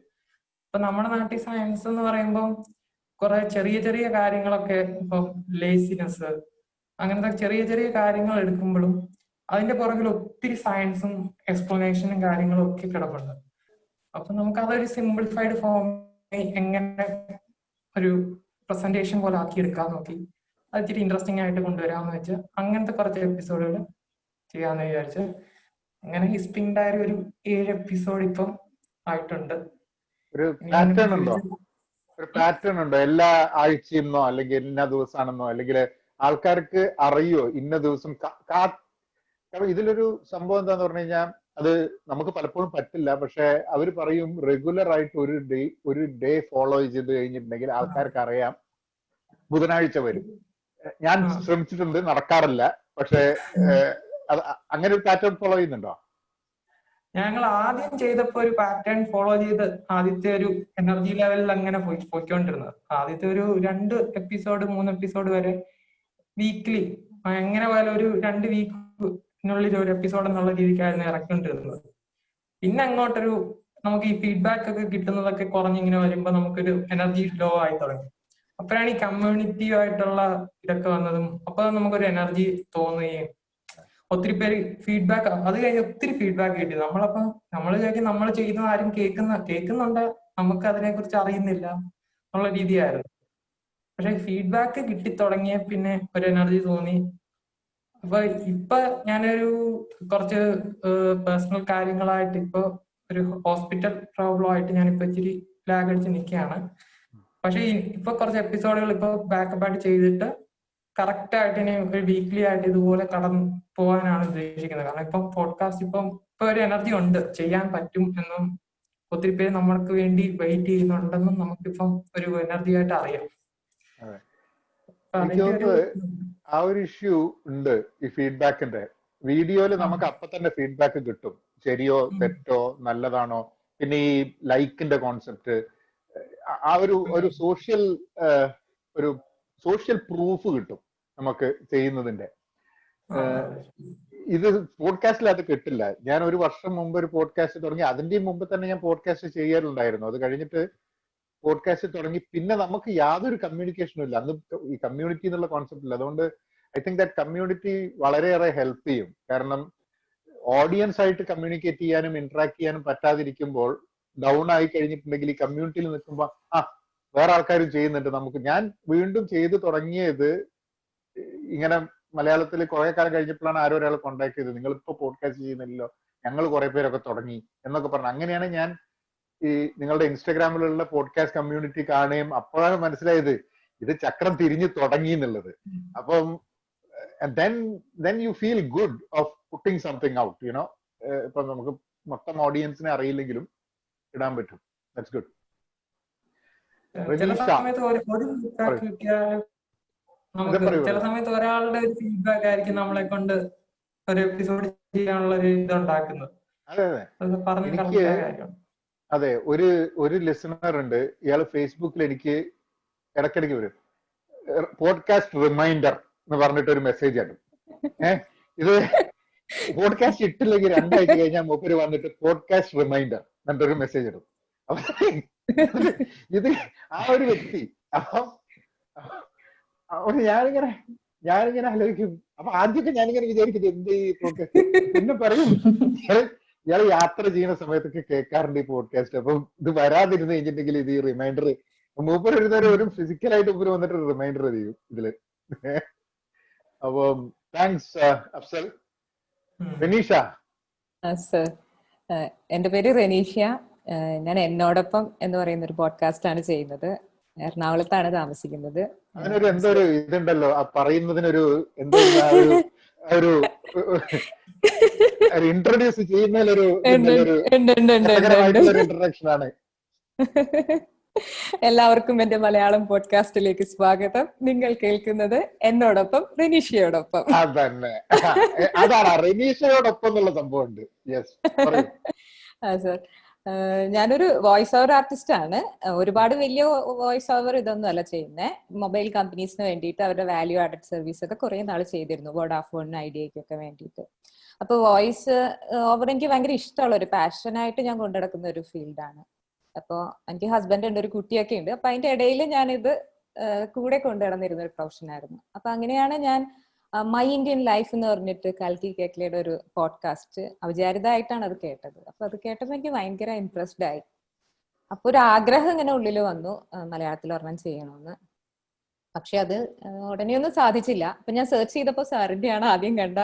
ഇപ്പൊ നമ്മുടെ നാട്ടിൽ സയൻസ് എന്ന് പറയുമ്പോൾ കുറെ ചെറിയ കാര്യങ്ങളൊക്കെ, ഇപ്പൊ ലേസിനെസ് അങ്ങനത്തെ ചെറിയ കാര്യങ്ങൾ എടുക്കുമ്പോഴും അതിന്റെ പുറകിൽ ഒത്തിരി സയൻസും എക്സ്പ്ലനേഷനും കാര്യങ്ങളും ഒക്കെ കിടപ്പുണ്ട്. അപ്പൊ നമുക്ക് അതൊരു സിംപ്ലിഫൈഡ് ഫോം എങ്ങനെ ഒരു പ്രസന്റേഷൻ പോലെ ആക്കി എടുക്കാൻ നോക്കി, അത് ഇച്ചിരി ഇൻട്രസ്റ്റിംഗ് ആയിട്ട് കൊണ്ടുവരാമെന്ന് വെച്ച് അങ്ങനത്തെ കുറച്ച് എപ്പിസോഡുകൾ ചെയ്യാമെന്ന് വിചാരിച്ച് അങ്ങനെ ഹിസ്പിംഗ് ഡയറി ഒരു 7 എപ്പിസോഡ് ഇപ്പം ആയിട്ടുണ്ട്. ഒരു പാറ്റേൺ ഉണ്ടോ? ഒരു പാറ്റേൺ ഉണ്ടോ? എല്ലാ ആഴ്ചയെന്നോ അല്ലെങ്കിൽ ഇന്ന ദിവസമാണെന്നോ, അല്ലെങ്കിൽ ആൾക്കാർക്ക് അറിയോ ഇന്ന ദിവസം കാരണം ഇതിലൊരു സംഭവം എന്താന്ന് പറഞ്ഞു കഴിഞ്ഞാൽ, അത് നമുക്ക് പലപ്പോഴും പറ്റില്ല. പക്ഷെ അവർ പറയും റെഗുലർ ആയിട്ട് ഒരു ഡേ ഫോളോ ചെയ്ത് കഴിഞ്ഞിട്ടുണ്ടെങ്കിൽ ആൾക്കാർക്ക് അറിയാം ബുധനാഴ്ച വരും. ഞാൻ ശ്രമിച്ചിട്ടുണ്ട്, നടക്കാറില്ല. പക്ഷെ അങ്ങനെ ഒരു പാറ്റേൺ ഫോളോ ചെയ്യുന്നുണ്ടോ? ഞങ്ങൾ ആദ്യം ചെയ്തപ്പോ ഒരു പാറ്റേൺ ഫോളോ ചെയ്ത് ആദ്യത്തെ ഒരു എനർജി ലെവലിൽ അങ്ങനെ പോയിക്കൊണ്ടിരുന്നത്. ആദ്യത്തെ ഒരു 2 എപ്പിസോഡ് 3 എപ്പിസോഡ് വരെ വീക്ക്ലി എങ്ങനെ പോയാലും ഒരു 2 വീക്കിനുള്ളിൽ ഒരു എപ്പിസോഡ് എന്നുള്ള രീതിക്കായിരുന്നു ഇറക്കിക്കൊണ്ടിരുന്നത്. പിന്നെ അങ്ങോട്ടൊരു നമുക്ക് ഈ ഫീഡ്ബാക്ക് ഒക്കെ കിട്ടുന്നതൊക്കെ കുറഞ്ഞിങ്ങനെ വരുമ്പോ നമുക്കൊരു എനർജി ലോ ആയി തുടങ്ങി. അപ്പോഴാണ് ഈ കമ്മ്യൂണിറ്റീവായിട്ടുള്ള ഇതൊക്കെ വന്നതും. അപ്പൊ നമുക്കൊരു എനർജി തോന്നുകയും ഒത്തിരി പേര് ഫീഡ്ബാക്ക്, അത് കഴിഞ്ഞ് ഒത്തിരി ഫീഡ്ബാക്ക് കിട്ടി. നമ്മളപ്പോ നമ്മൾ വിചാരിക്കും നമ്മൾ ചെയ്യുന്ന ആരും കേൾക്കുന്നുണ്ട്, നമുക്ക് അതിനെ കുറിച്ച് അറിയുന്നില്ല എന്നുള്ള രീതിയായിരുന്നു. പക്ഷെ ഫീഡ്ബാക്ക് കിട്ടി തുടങ്ങിയ പിന്നെ ഒരു എനർജി തോന്നി. അപ്പൊ ഇപ്പൊ ഞാനൊരു കുറച്ച് പേഴ്സണൽ കാര്യങ്ങളായിട്ട് ഇപ്പൊ ഒരു ഹോസ്പിറ്റൽ പ്രോബ്ലം ആയിട്ട് ഞാനിപ്പോ ഇച്ചിരി ലാഗ് അടിച്ച് നിൽക്കുകയാണ്. പക്ഷെ ഇപ്പൊ കുറച്ച് എപ്പിസോഡുകൾ ഇപ്പൊ ബാക്കപ്പ് ആയിട്ട് ചെയ്തിട്ട് കറക്റ്റ് ആയിട്ട് ഇനി ഒരു വീക്ക്ലി ആയിട്ട് ഇതുപോലെ കടന്നു പോകാനാണ് ഉദ്ദേശിക്കുന്നത്. കാരണം ഇപ്പം പോഡ്കാസ്റ്റ് ഇപ്പൊ ഒരു എനർജി ഉണ്ട്, ചെയ്യാൻ പറ്റും എന്നും ഒത്തിരി പേര് നമ്മൾക്ക് വേണ്ടി വെയിറ്റ് ചെയ്യുന്നുണ്ടെന്നും നമുക്കിപ്പം ഒരു എനർജി ആയിട്ട് അറിയാം. എനിക്ക് തോന്നുന്നത് ആ ഒരു ഇഷ്യൂ ഉണ്ട്. ഈ ഫീഡ്ബാക്കിന്റെ വീഡിയോയില് നമുക്ക് അപ്പൊ തന്നെ ഫീഡ്ബാക്ക് കിട്ടും, ശരിയോ തെറ്റോ നല്ലതാണോ. പിന്നെ ഈ ലൈക്കിന്റെ കോൺസെപ്റ്റ്, ആ ഒരു സോഷ്യൽ പ്രൂഫ് കിട്ടും നമുക്ക് ചെയ്യുന്നതിന്റെ. ഇത് പോഡ്കാസ്റ്റിൽ അത് കിട്ടില്ല. ഞാൻ ഒരു വർഷം മുമ്പ് ഒരു പോഡ്കാസ്റ്റ് തുടങ്ങി, അതിന്റെ മുമ്പ് തന്നെ ഞാൻ പോഡ്കാസ്റ്റ് ചെയ്യാറുണ്ടായിരുന്നു. അത് കഴിഞ്ഞിട്ട് പോഡ്കാസ്റ്റ് തുടങ്ങി, പിന്നെ നമുക്ക് യാതൊരു കമ്മ്യൂണിക്കേഷനും ഇല്ല. അന്ന് ഈ കമ്മ്യൂണിറ്റി എന്നുള്ള കോൺസെപ്റ്റ് ഇല്ല. അതുകൊണ്ട് ഐ തിങ്ക് ദാറ്റ് കമ്മ്യൂണിറ്റി വളരെയേറെ ഹെൽപ്പ് ചെയ്യും. കാരണം ഓഡിയൻസ് ആയിട്ട് കമ്മ്യൂണിക്കേറ്റ് ചെയ്യാനും ഇന്ററാക്ട് ചെയ്യാനും പറ്റാതിരിക്കുമ്പോൾ, ഡൗൺ ആയി കഴിഞ്ഞിട്ടുണ്ടെങ്കിൽ ഈ കമ്മ്യൂണിറ്റിയിൽ നിൽക്കുമ്പോൾ വേറെ ആൾക്കാരും ചെയ്യുന്നുണ്ട് നമുക്ക്. ഞാൻ വീണ്ടും ചെയ്തു തുടങ്ങിയത് ഇങ്ങനെ മലയാളത്തിൽ കുറെ കാലം കഴിഞ്ഞപ്പോഴാണ് ആരോ ഒരാൾ കോണ്ടാക്ട് ചെയ്തത്, നിങ്ങൾ ഇപ്പൊ പോഡ്കാസ്റ്റ് ചെയ്യുന്നില്ലല്ലോ, ഞങ്ങൾ കുറെ പേരൊക്കെ തുടങ്ങി എന്നൊക്കെ പറഞ്ഞു. അങ്ങനെയാണ് ഞാൻ ഈ നിങ്ങളുടെ ഇൻസ്റ്റാഗ്രാമിലുള്ള പോഡ്കാസ്റ്റ് കമ്മ്യൂണിറ്റി കാണുകയും അപ്പോഴാണ് മനസ്സിലായത് ഇത് ചക്രം തിരിഞ്ഞു തുടങ്ങി എന്നുള്ളത്. അപ്പം then you feel good of putting something out, you know. ഇപ്പൊ നമുക്ക് മൊത്തം ഓഡിയൻസിനെ അറിയില്ലെങ്കിലും ഇടാൻ പറ്റും. That's good. ചില സമയത്ത് ഒരു ഫീഡ്ബാക്ക് കിട്ടിയാൽ നമുക്ക് ചില സമയത്ത് ഒരാളുടെ ഒരു ഫീഡ്ബാക്ക് ആയിരിക്കും നമ്മളെ കൊണ്ട് ഒരു എപ്പിസോഡ് ചെയ്യാനുള്ള ഒരു ഇതുണ്ടാക്കുന്നത്. അതെ, ഒരു ലിസണർ ഉണ്ട്, ഇയാള് ഫേസ്ബുക്കിൽ എനിക്ക് ഇടയ്ക്കിടയ്ക്ക് വരും പോഡ്കാസ്റ്റ് റിമൈൻഡർ എന്ന് പറഞ്ഞിട്ട് ഒരു മെസ്സേജ് ആണ്. ഇത് പോഡ്കാസ്റ്റ് ഇട്ടില്ലെങ്കിൽ 2 ആഴ്ച കഴിഞ്ഞാൽ മൂപ്പര് വന്നിട്ട് പോഡ്കാസ്റ്റ് റിമൈൻഡർ എന്നിട്ടൊരു മെസ്സേജ് ഇടും. അപ്പൊ ഇത് ആ ഒരു വ്യക്തി. അപ്പൊ ഞാനിങ്ങനെ ആലോചിക്കും. അപ്പൊ ആദ്യമൊക്കെ ഞാനിങ്ങനെ വിചാരിക്കുന്നത് എന്ത് ഈ പോഡ്കാസ്റ്റ്, പിന്നെ പറയും ഇയാള് യാത്ര ചെയ്യുന്ന സമയത്തൊക്കെ കേൾക്കാറുണ്ട് ഈ പോഡ്കാസ്റ്റ്. അപ്പൊ ഇത് വരാതിരുന്ന് കഴിഞ്ഞിട്ടുണ്ടെങ്കിൽ ഇത് ഈ റിമൈൻഡർ മൂപ്പർ ഒരു ഫിസിക്കലായിട്ട് മൂപ്പർ വന്നിട്ട് റിമൈൻഡർ ചെയ്യും ഇതില്. അപ്പം താങ്ക്സ് അഫ്സൽ. റെനീഷ. സർ, എന്റെ പേര് റെനീഷ. ഞാൻ എന്നോടൊപ്പം എന്ന് പറയുന്ന ഒരു പോഡ്കാസ്റ്റ് ആണ് ചെയ്യുന്നത്. എറണാകുളത്താണ് താമസിക്കുന്നത്. അതിനൊരു എന്തോ ഒരു ഇതുണ്ടല്ലോ, ആ പറയുന്നതിനൊരു എന്തോ ഒരു ഇൻട്രൊഡ്യൂസ് ചെയ്യുന്നതിലൊരു ഇൻട്രഡക്ഷൻ ആണ്. എല്ലാവർക്കും എന്റെ മലയാളം പോഡ്കാസ്റ്റിലേക്ക് സ്വാഗതം. നിങ്ങൾ കേൾക്കുന്നത് എന്നോടൊപ്പം റെനീഷയോടൊപ്പം. അതന്നെ, അതാണ് റെനീഷയോടൊപ്പം എന്നുള്ള സംഭവം ഉണ്ട്. സർ, ഞാനൊരു വോയിസ് ഓവർ ആർട്ടിസ്റ്റ് ആണ്. ഒരുപാട് വലിയ വോയിസ് ഓവർ ഇതൊന്നും അല്ല ചെയ്യുന്നത്. മൊബൈൽ കമ്പനീസിന് വേണ്ടിയിട്ട് അവരുടെ വാല്യൂ ആഡഡ് സർവീസ് ഒക്കെ കുറെ നാൾ ചെയ്തിരുന്നു, വോഡാഫോൺ ഐഡിയക്കൊക്കെ വേണ്ടിയിട്ട്. അപ്പൊ വോയിസ് ഓവർ എനിക്ക് ഭയങ്കര ഇഷ്ടമുള്ള ഒരു പാഷനായിട്ട് ഞാൻ കൊണ്ടുനടക്കുന്ന ഒരു ഫീൽഡാണ്. അപ്പോൾ എനിക്ക് ഹസ്ബൻഡ് ഉണ്ട്, ഒരു കുട്ടിയൊക്കെ ഉണ്ട്. അപ്പൊ അതിന്റെ ഇടയിൽ ഞാനിത് കൂടെ കൊണ്ടുനടന്നിരുന്ന ഒരു പ്രൊഫഷനായിരുന്നു. അപ്പൊ അങ്ങനെയാണ് ഞാൻ മൈ ഇന്ത്യൻ ലൈഫ് എന്ന് പറഞ്ഞിട്ട് കൽക്കി കേക്ലയുടെ ഒരു പോഡ്കാസ്റ്റ് അവിചാരിതമായിട്ടാണ് അത് കേട്ടത്. അപ്പൊ അത് കേട്ടപ്പോൾ എനിക്ക് ഭയങ്കര ഇൻട്രസ്റ്റഡ് ആയി. അപ്പൊ ഒരു ആഗ്രഹം ഇങ്ങനെ ഉള്ളിൽ വന്നു, മലയാളത്തിൽ ഒരെണ്ണം ചെയ്യണമെന്ന്. പക്ഷെ അത് ഉടനെയൊന്നും സാധിച്ചില്ല. അപ്പൊ ഞാൻ സെർച്ച് ചെയ്തപ്പോൾ സാറിന്റെയാണ് ആദ്യം കണ്ട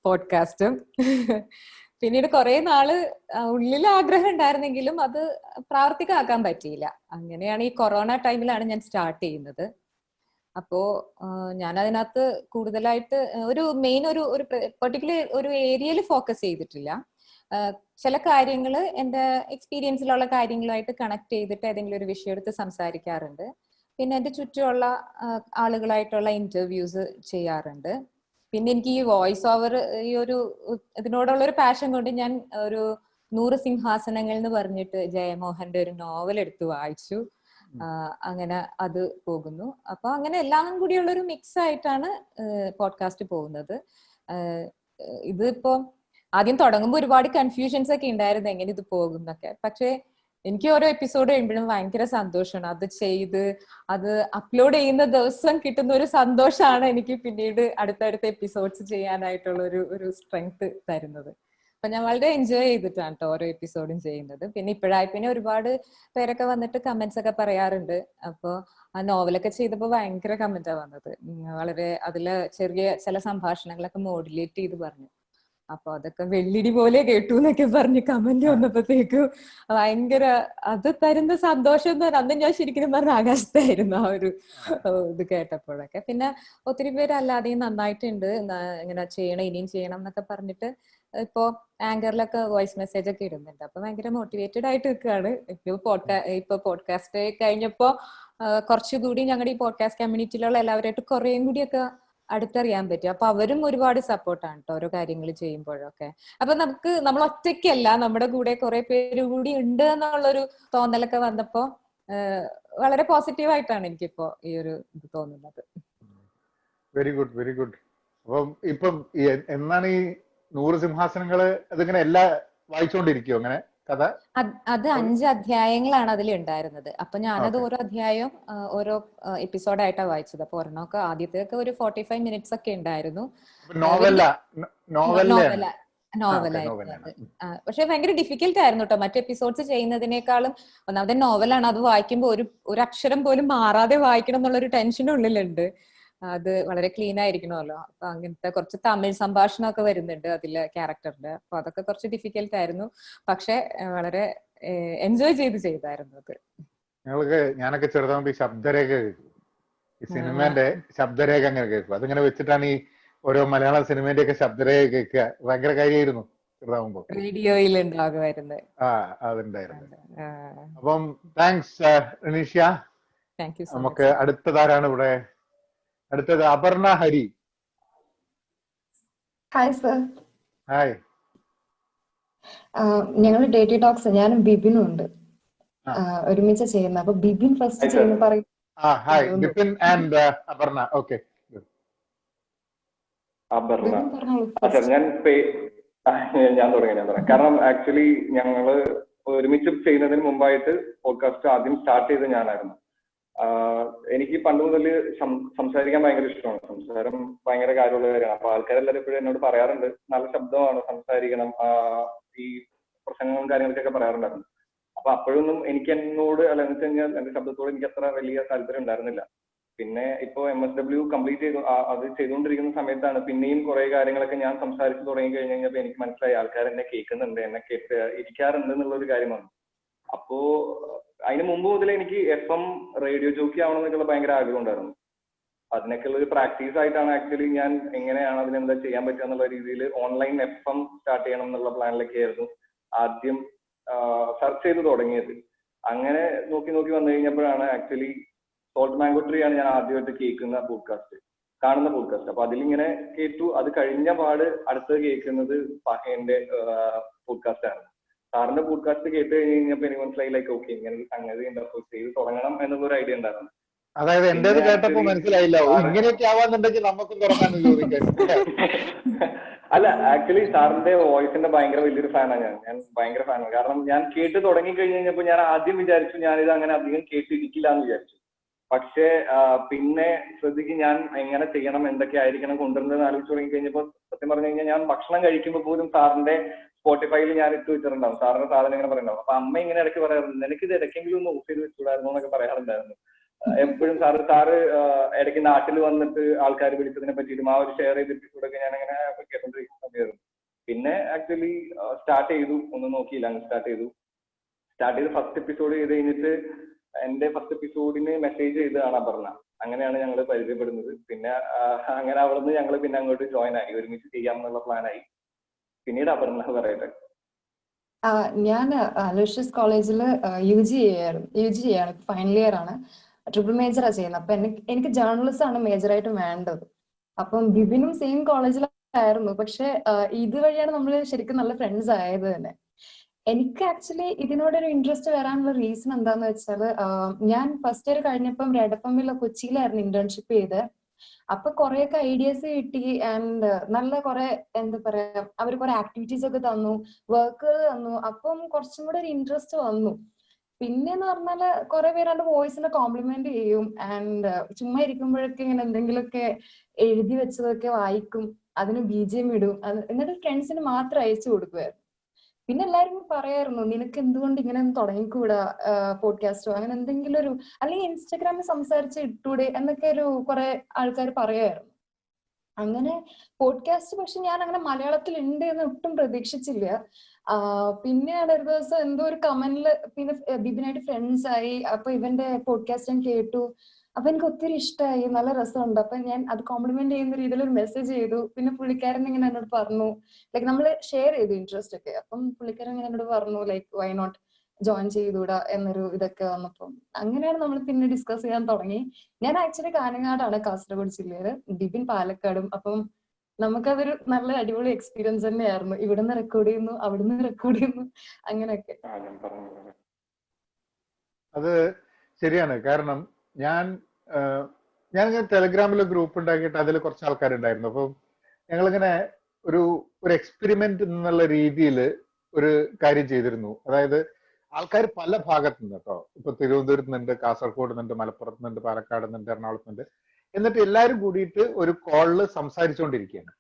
പോഡ്കാസ്റ്റും. പിന്നീട് കുറെ നാള് ഉള്ളിൽ ആഗ്രഹം ഉണ്ടായിരുന്നെങ്കിലും അത് പ്രാവർത്തികമാക്കാൻ പറ്റിയില്ല. അങ്ങനെയാണ് ഈ കൊറോണ ടൈമിലാണ് ഞാൻ സ്റ്റാർട്ട് ചെയ്യുന്നത്. അപ്പോ ഞാൻ അതിനകത്ത് കൂടുതലായിട്ട് ഒരു മെയിൻ ഒരു പെർട്ടിക്കുലർ ഒരു ഏരിയയിൽ ഫോക്കസ് ചെയ്തിട്ടില്ല. ചില കാര്യങ്ങൾ എൻ്റെ എക്സ്പീരിയൻസിലുള്ള കാര്യങ്ങളുമായിട്ട് കണക്ട് ചെയ്തിട്ട് ഏതെങ്കിലും ഒരു വിഷയം എടുത്ത് സംസാരിക്കാറുണ്ട്. പിന്നെ എൻ്റെ ചുറ്റുമുള്ള ആളുകളായിട്ടുള്ള ഇന്റർവ്യൂസ് ചെയ്യാറുണ്ട്. പിന്നെ എനിക്ക് ഈ വോയിസ് ഓവർ ഈ ഒരു ഇതിനോടുള്ള ഒരു പാഷൻ കൊണ്ട് ഞാൻ ഒരു 100 സിംഹാസനങ്ങൾ എന്ന് പറഞ്ഞിട്ട് ജയമോഹന്റെ ഒരു നോവൽ എടുത്ത് വായിച്ചു. അങ്ങനെ അത് പോകുന്നു. അപ്പൊ അങ്ങനെ എല്ലാം കൂടിയുള്ള ഒരു മിക്സ് ആയിട്ടാണ് പോഡ്കാസ്റ്റ് പോകുന്നത്. ഇതിപ്പോ ആദ്യം തുടങ്ങുമ്പോൾ ഒരുപാട് കൺഫ്യൂഷൻസ് ഒക്കെ ഉണ്ടായിരുന്നു എങ്ങനെ ഇത് പോകും എന്നൊക്കെ. പക്ഷെ എനിക്ക് ഓരോ എപ്പിസോഡ് കഴിയുമ്പോഴും ഭയങ്കര സന്തോഷമാണ്. അത് ചെയ്ത് അത് അപ്ലോഡ് ചെയ്യുന്ന ദിവസം കിട്ടുന്ന ഒരു സന്തോഷമാണ് എനിക്ക് പിന്നീട് അടുത്തടുത്ത എപ്പിസോഡ്സ് ചെയ്യാനായിട്ടുള്ള ഒരു സ്ട്രെങ്ത് തരുന്നത്. അപ്പൊ ഞാൻ വളരെ എൻജോയ് ചെയ്തിട്ടാണ് കേട്ടോ ഓരോ എപ്പിസോഡും ചെയ്യുന്നത്. പിന്നെ ഇപ്പോഴായി പിന്നെ ഒരുപാട് പേരൊക്കെ വന്നിട്ട് കമന്റ്സ് ഒക്കെ പറയാറുണ്ട്. അപ്പൊ ആ നോവലൊക്കെ ചെയ്തപ്പോ ഭയങ്കര കമന്റാ വന്നത്. വളരെ അതില് ചെറിയ ചില സംഭാഷണങ്ങളൊക്കെ മോഡുലേറ്റ് ചെയ്ത് പറഞ്ഞു. അപ്പൊ അതൊക്കെ വെള്ളിടി പോലെ കേട്ടു എന്നൊക്കെ പറഞ്ഞ് കമന്റ് വന്നപ്പോഴത്തേക്കും ഭയങ്കര അത് തരുന്ന സന്തോഷം എന്ന് പറഞ്ഞാൽ അന്ന് ഞാൻ ശരിക്കും പറഞ്ഞ ആകാശത്തായിരുന്നു ആ ഒരു ഇത് കേട്ടപ്പോഴൊക്കെ. പിന്നെ ഒത്തിരി പേര് അല്ലാതെയും നന്നായിട്ടുണ്ട്, ഇങ്ങനെ ചെയ്യണം ഇനിയും ചെയ്യണം എന്നൊക്കെ പറഞ്ഞിട്ട് ഇപ്പോ ആങ്കറിലൊക്കെ വോയിസ് മെസ്സേജ് ഒക്കെ ഇടുന്നുണ്ട്. അപ്പൊ ഭയങ്കര മോട്ടിവേറ്റഡ് ആയിട്ട് നിൽക്കുകയാണ്. ഇപ്പൊ പോഡ്കാസ്റ്റ് കഴിഞ്ഞപ്പോ കുറച്ചുകൂടി ഞങ്ങളുടെ ഈ പോഡ്കാസ്റ്റ് കമ്മ്യൂണിറ്റിയിലുള്ള എല്ലാവരായിട്ട് കുറേയും കൂടിയൊക്കെ അടുത്തറിയാൻ പറ്റും. അപ്പൊ അവരും ഒരുപാട് സപ്പോർട്ടാണ് കേട്ടോ ഓരോ കാര്യങ്ങൾ ചെയ്യുമ്പോഴൊക്കെ. അപ്പൊ നമ്മൾ ഒറ്റയ്ക്കല്ല, നമ്മുടെ കൂടെ കുറെ പേര് കൂടി ഉണ്ട് എന്നുള്ളൊരു തോന്നലൊക്കെ വന്നപ്പോ വളരെ പോസിറ്റീവായിട്ടാണ് എനിക്കിപ്പോ ഈ ഒരു ഇത് തോന്നുന്നത്. Very good, very good. അപ്പം ഇപ്പം എന്നാണ് ഈ 100 സിംഹാസനങ്ങള് അതിങ്ങനെ എല്ലാ വായിച്ചുകൊണ്ടിരിക്കുവോ അങ്ങനെ കഥ? അത് 5 അധ്യായങ്ങളാണ് അതിൽ ഉണ്ടായിരുന്നത്. അപ്പൊ ഞാനത് ഓരോ അധ്യായവും ഓരോ എപ്പിസോഡായിട്ടാണ് വായിച്ചത്. അപ്പൊ ഒരെണ്ണമൊക്കെ ആദ്യത്തെയൊക്കെ ഒരു 45 മിനിറ്റ്സ് ഒക്കെ ഉണ്ടായിരുന്നു. നോവലായിരുന്നു അത്. പക്ഷെ ഭയങ്കര ഡിഫിക്കൽട്ട് ആയിരുന്നു കേട്ടോ മറ്റു എപ്പിസോഡ്സ് ചെയ്യുന്നതിനേക്കാളും. ഒന്നാമത്തെ നോവലാണ്, അത് വായിക്കുമ്പോൾ ഒരു അക്ഷരം പോലും മാറാതെ വായിക്കണം എന്നുള്ളൊരു ടെൻഷൻ ഉള്ളിലുണ്ട്. അത് വളരെ ക്ലീൻ ആയിരിക്കണമല്ലോ. അപ്പൊ അങ്ങനത്തെ കുറച്ച് തമിഴ് സംഭാഷണമൊക്കെ വരുന്നുണ്ട് അതിലെ ക്യാരക്ടറിന്റെ. അപ്പൊ അതൊക്കെ കുറച്ച് ഡിഫിക്കൽട്ട് ആയിരുന്നു. പക്ഷെ വളരെ എൻജോയ് ചെയ്തായിരുന്നു അത്. ഞാനൊക്കെ ചെറുതാകുമ്പോ ഈ ശബ്ദരേഖ കേൾക്കും, ഈ സിനിമേന്റെ ശബ്ദരേഖ അങ്ങനെ കേൾക്കും. അതിങ്ങനെ വെച്ചിട്ടാണ് ഈ ഓരോ മലയാള സിനിമേന്റെ ഒക്കെ ശബ്ദരേഖ കേൾക്കുക. ഭയങ്കര കാര്യമായിരുന്നു ചെറുതാകുമ്പോ. റേഡിയോയിൽ ഉണ്ടാകുമായിരുന്നു. അതുണ്ടായിരുന്നു. അപ്പം താങ്ക്സ് റിനീഷ്യ. നമുക്ക് അടുത്തതാരാണ് ഇവിടെ? അടുത്തത് Aparna Hari. Hi sir. Hi. ഞങ്ങൾ ഡേറ്റി ടോക്സ്, ഞാനും ബിബിനും ഉണ്ട് ഒരുമിച്ച് ചെയ്യുന്നത്. അപ്പൊ ബിബിൻ ഫസ്റ്റ് ചെയ്യുന്ന പറയും. Hi Bipin and Aparna. Okay, Aparna. ഞാൻ തുടങ്ങാം. കാരണം ആക്ച്വലി ഞങ്ങള് ഒരുമിച്ച് ചെയ്യുന്നതിന് മുമ്പായിട്ട് പോഡ്കാസ്റ്റ് ആദ്യം സ്റ്റാർട്ട് ചെയ്ത് ഞാനായിരുന്നു. എനിക്ക് പണ്ട് മുതൽ സംസാരിക്കാൻ ഭയങ്കര ഇഷ്ടമാണ്. സംസാരം ഭയങ്കര കാര്യമുള്ള കാര്യമാണ്. അപ്പൊ ആൾക്കാരെല്ലാവരും എപ്പോഴും എന്നോട് പറയാറുണ്ട്, നല്ല ശബ്ദമാണ്, സംസാരിക്കണം, ഈ പ്രസംഗങ്ങളും കാര്യങ്ങളൊക്കെ പറയാറുണ്ടായിരുന്നു. അപ്പൊ അപ്പോഴൊന്നും എനിക്ക് എന്നോട് എന്ന് വെച്ച് കഴിഞ്ഞാൽ എന്റെ ശബ്ദത്തോട് എനിക്ക് അത്ര വലിയ താല്പര്യം ഉണ്ടായിരുന്നില്ല. പിന്നെ ഇപ്പോ MSW കംപ്ലീറ്റ് അത് ചെയ്തുകൊണ്ടിരിക്കുന്ന സമയത്താണ് പിന്നെയും കുറെ കാര്യങ്ങളൊക്കെ ഞാൻ സംസാരിച്ചു തുടങ്ങി കഴിഞ്ഞ് കഴിഞ്ഞപ്പോ എനിക്ക് മനസ്സിലായി ആൾക്കാർ എന്നെ കേൾക്കുന്നുണ്ട്, എന്നെ കേട്ട് ഇരിക്കാറുണ്ട് എന്നുള്ളൊരു കാര്യമാണ്. അപ്പോ അതിന് മുമ്പ് മുതൽ എനിക്ക് FM റേഡിയോ ജോക്കി ആവണമെന്നൊക്കെയുള്ള ഭയങ്കര ആഗ്രഹം ഉണ്ടായിരുന്നു. അതിനൊക്കെയുള്ള ഒരു പ്രാക്ടീസ് ആയിട്ടാണ് ആക്ച്വലി ഞാൻ എങ്ങനെയാണ് അതിനെന്താ ചെയ്യാൻ പറ്റുക എന്നുള്ള രീതിയിൽ ഓൺലൈൻ FM സ്റ്റാർട്ട് ചെയ്യണം എന്നുള്ള പ്ലാനിലൊക്കെ ആയിരുന്നു ആദ്യം സെർച്ച് ചെയ്ത് തുടങ്ങിയത്. അങ്ങനെ നോക്കി വന്നു കഴിഞ്ഞപ്പോഴാണ് ആക്ച്വലി സോൾട്ട് മാംഗോ ട്രീ ആണ് ഞാൻ ആദ്യമായിട്ട് കേൾക്കുന്ന പോഡ്കാസ്റ്റ്, കാണുന്ന പോഡ്കാസ്റ്റ്. അപ്പൊ അതിലിങ്ങനെ കേട്ടു. അത് കഴിഞ്ഞ പാട് അടുത്തത് കേൾക്കുന്നത് ഫഹേന്റെ പോഡ്കാസ്റ്റ് ആണ്. സാറിന്റെ പോഡ്കാസ്റ്റ് കേട്ട് കഴിഞ്ഞപ്പോ എനിക്ക് മനസ്സിലായി ലൈക്ക് ഓക്കെ ഇങ്ങനെ സംഗതി ചെയ്ത് തുടങ്ങണം എന്നുള്ളൊരു ഐഡിയ ഉണ്ടായിരുന്നു. അതായത് എന്റേത് കേട്ടപ്പോ മനസ്സിലായില്ല ഇങ്ങനെയൊക്കെ ആവാന്നുണ്ടെങ്കിൽ നമുക്കും തുടങ്ങാന്ന് ചോദിക്കാൻ. അല്ല, ആക്ച്വലി സാറിന്റെ വോയിസിന്റെ ഭയങ്കര വലിയൊരു ഫാനാണ് ഞാൻ ഭയങ്കര ഫാനാണ്. കാരണം ഞാൻ കേട്ട് തുടങ്ങി കഴിഞ്ഞപ്പോ ഞാൻ ആദ്യം വിചാരിച്ചു ഞാനിത് അങ്ങനെ അധികം കേട്ടിരിക്കില്ല എന്ന് വിചാരിച്ചു. പക്ഷെ പിന്നെ ശ്രദ്ധിക്കും ഞാൻ എങ്ങനെ ചെയ്യണം, എന്തൊക്കെ ആയിരിക്കണം കൊണ്ടുവരുന്നത് ആലോചിച്ച് തുടങ്ങി കഴിഞ്ഞപ്പോൾ സത്യം പറഞ്ഞു കഴിഞ്ഞാൽ ഞാൻ ഭക്ഷണം കഴിക്കുമ്പോൾ പോലും സാറിന്റെ സ്പോട്ടിഫൈയിൽ ഞാൻ ഇട്ട് വെച്ചിട്ടുണ്ടാവും സാറിന്റെ സാധനം ഇങ്ങനെ പറയുന്നുണ്ടാവും. അപ്പൊ അമ്മ ഇങ്ങനെ ഇടയ്ക്ക് പറയാറുണ്ട്, നിനക്കിത് ഇടയ്ക്കെങ്കിലും ഒന്ന് ഓഫ് ചെയ്ത് വെച്ചുകൂടായിരുന്നു എന്നൊക്കെ പറയാറുണ്ടായിരുന്നു. എപ്പോഴും സാറ് ഇടയ്ക്ക് നാട്ടിൽ വന്നിട്ട് ആൾക്കാർ വിളിച്ചതിനെ പറ്റിയിട്ടും ആ ഒരു ഷെയർ ചെയ്തിട്ടൊക്കെ ഞാൻ അങ്ങനെ കേട്ടോണ്ടിരിക്കുന്ന സമയമായിരുന്നു. പിന്നെ പിന്നെ ആക്ച്വലി സ്റ്റാർട്ട് ചെയ്തു, ഒന്നും നോക്കിയില്ല, അങ്ങ് സ്റ്റാർട്ട് ചെയ്ത് ഫസ്റ്റ് എപ്പിസോഡ് ചെയ്ത് കഴിഞ്ഞിട്ട് എന്റെ ഫസ്റ്റ് എപ്പിസോഡിന് മെസ്സേജ് ചെയ്തതാണ് അപർണ. അങ്ങനെയാണ് ഞങ്ങൾ പരിചയപ്പെടുന്നത്. പിന്നെ അങ്ങനെ അവിടുന്ന് ഞങ്ങൾ പിന്നെ അങ്ങോട്ട് ജോയിൻ ആയി, ഒരുമിച്ച് ചെയ്യാമെന്നുള്ള പ്ലാനായി. പിന്നീട് അപർണ പറയട്ടെ. ഞാൻ അലോഷ്യസ് കോളേജിൽ യു ജി ചെയ്യാണ്, ഫൈനൽ ഇയർ ആണ്, ട്രിപ്പിൾ മേജറാണ് ചെയ്യുന്നത്. അപ്പൊ എനിക്ക് ജേർണലിസം ആണ് മേജറായിട്ട് വേണ്ടത്. അപ്പം ബിബിനും സെയിം കോളേജിലായിരുന്നു, പക്ഷെ ഇതുവഴിയാണ് നമ്മൾ ശരിക്കും നല്ല ഫ്രണ്ട്സ് ആയത് തന്നെ. എനിക്ക് ആക്ച്വലി ഇതിനോടൊരു ഇൻട്രസ്റ്റ് വരാനുള്ള റീസൺ എന്താന്ന് വെച്ചാൽ, ഞാൻ ഫസ്റ്റ് ഇയർ കഴിഞ്ഞപ്പം റെഡ് എഫ് എമ്മിൽ കൊച്ചിയിലായിരുന്നു ഇന്റേൺഷിപ്പ് ചെയ്ത്. അപ്പൊ കുറെയൊക്കെ ഐഡിയാസ് കിട്ടി ആൻഡ് നല്ല കുറെ എന്താ പറയാ, അവർ കുറെ ആക്ടിവിറ്റീസ് ഒക്കെ തന്നു, വർക്ക് തന്നു. അപ്പം കുറച്ചും കൂടെ ഒരു ഇൻട്രസ്റ്റ് വന്നു. പിന്നെന്ന് പറഞ്ഞാല് കുറെ പേരാണ്ട് വോയിസിനെ കോംപ്ലിമെന്റ് ചെയ്യും ആൻഡ് ചുമ്മാ ഇരിക്കുമ്പോഴൊക്കെ ഇങ്ങനെ എന്തെങ്കിലുമൊക്കെ എഴുതി വെച്ചതൊക്കെ വായിക്കും, അതിന് BGM ഇടും, എന്നിട്ട് ഫ്രണ്ട്സിന് മാത്രം അയച്ചു കൊടുക്കുമായിരുന്നു. പിന്നെ എല്ലാരും പറയായിരുന്നു, നിനക്ക് എന്തുകൊണ്ട് ഇങ്ങനെ ഒന്നും തുടങ്ങിക്കൂടാ പോഡ്കാസ്റ്റോ അങ്ങനെ എന്തെങ്കിലും ഒരു, അല്ലെങ്കിൽ ഇൻസ്റ്റാഗ്രാമിൽ സംസാരിച്ച് ഇട്ടൂടെ എന്നൊക്കെ ഒരു കുറെ ആൾക്കാർ പറയുമായിരുന്നു. അങ്ങനെ പോഡ്കാസ്റ്റ് പക്ഷെ ഞാൻ അങ്ങനെ മലയാളത്തിൽ ഉണ്ട് എന്ന് ഒട്ടും പ്രതീക്ഷിച്ചില്ല. പിന്നെയാണ് ഒരു ദിവസം എന്തോ ഒരു കമന്റില് പിന്നെ ബിബിനായിട്ട് ഫ്രണ്ട്സ് ആയി. അപ്പൊ ഇവന്റെ പോഡ്കാസ്റ്റ് ഞാൻ കേട്ടു. അപ്പൊ എനിക്ക് ഒത്തിരി ഇഷ്ടമായി, നല്ല രസമുണ്ട്. അപ്പൊ ഞാൻ അത് കോംപ്ലിമെന്റ് ചെയ്യുന്ന രീതിയിൽ ഒരു മെസ്സേജ് ചെയ്തു. പിന്നെ പുള്ളിക്കാരൻ ഇങ്ങനെ എന്നോട് പറഞ്ഞു, ലൈക്ക് നമ്മൾ ഷെയർ ചെയ്തു ഇൻട്രസ്റ്റ് ഒക്കെ. അപ്പം പുള്ളിക്കാരൻ ഇങ്ങനെ എന്നോട് പറഞ്ഞു ലൈക്ക് വൈ നോട്ട് ജോയിൻ ചെയ്തുകൂടാ എന്നൊരു ഇതൊക്കെ വന്നപ്പം അങ്ങനെയാണ് നമ്മൾ പിന്നെ ഡിസ്കസ് ചെയ്യാൻ തുടങ്ങി. ഞാൻ ആക്ച്വലി കാഞ്ഞങ്ങാടാണ്, കാസർഗോഡ് ജില്ലയില്, ബിബിൻ പാലക്കാടും. അപ്പം നമുക്കതൊരു നല്ല അടിപൊളി എക്സ്പീരിയൻസ് തന്നെയായിരുന്നു. ഇവിടുന്ന് റെക്കോർഡ് ചെയ്യുന്നു, അവിടുന്ന് റെക്കോർഡ് ചെയ്യുന്നു, അങ്ങനെയൊക്കെ. അത് ശരിയാണ്. കാരണം ഞാനിങ്ങനെ ടെലഗ്രാമിൽ ഗ്രൂപ്പ് ഉണ്ടാക്കിയിട്ട് അതിൽ കുറച്ച് ആൾക്കാരുണ്ടായിരുന്നു. അപ്പം ഞങ്ങളിങ്ങനെ ഒരു എക്സ്പെരിമെന്റ് എന്നുള്ള രീതിയിൽ ഒരു കാര്യം ചെയ്തിരുന്നു. അതായത് ആൾക്കാർ പല ഭാഗത്തു നിന്ന് കേട്ടോ, ഇപ്പൊ തിരുവനന്തപുരത്ത് നിന്നുണ്ട്, കാസർഗോഡ് നിന്നുണ്ട്, മലപ്പുറത്ത് നിന്നുണ്ട്, പാലക്കാട് നിന്നുണ്ട്, എറണാകുളത്ത് നിന്നുണ്ട്. എന്നിട്ട് എല്ലാവരും കൂടിയിട്ട് ഒരു കോളില് സംസാരിച്ചുകൊണ്ടിരിക്കുകയാണ്.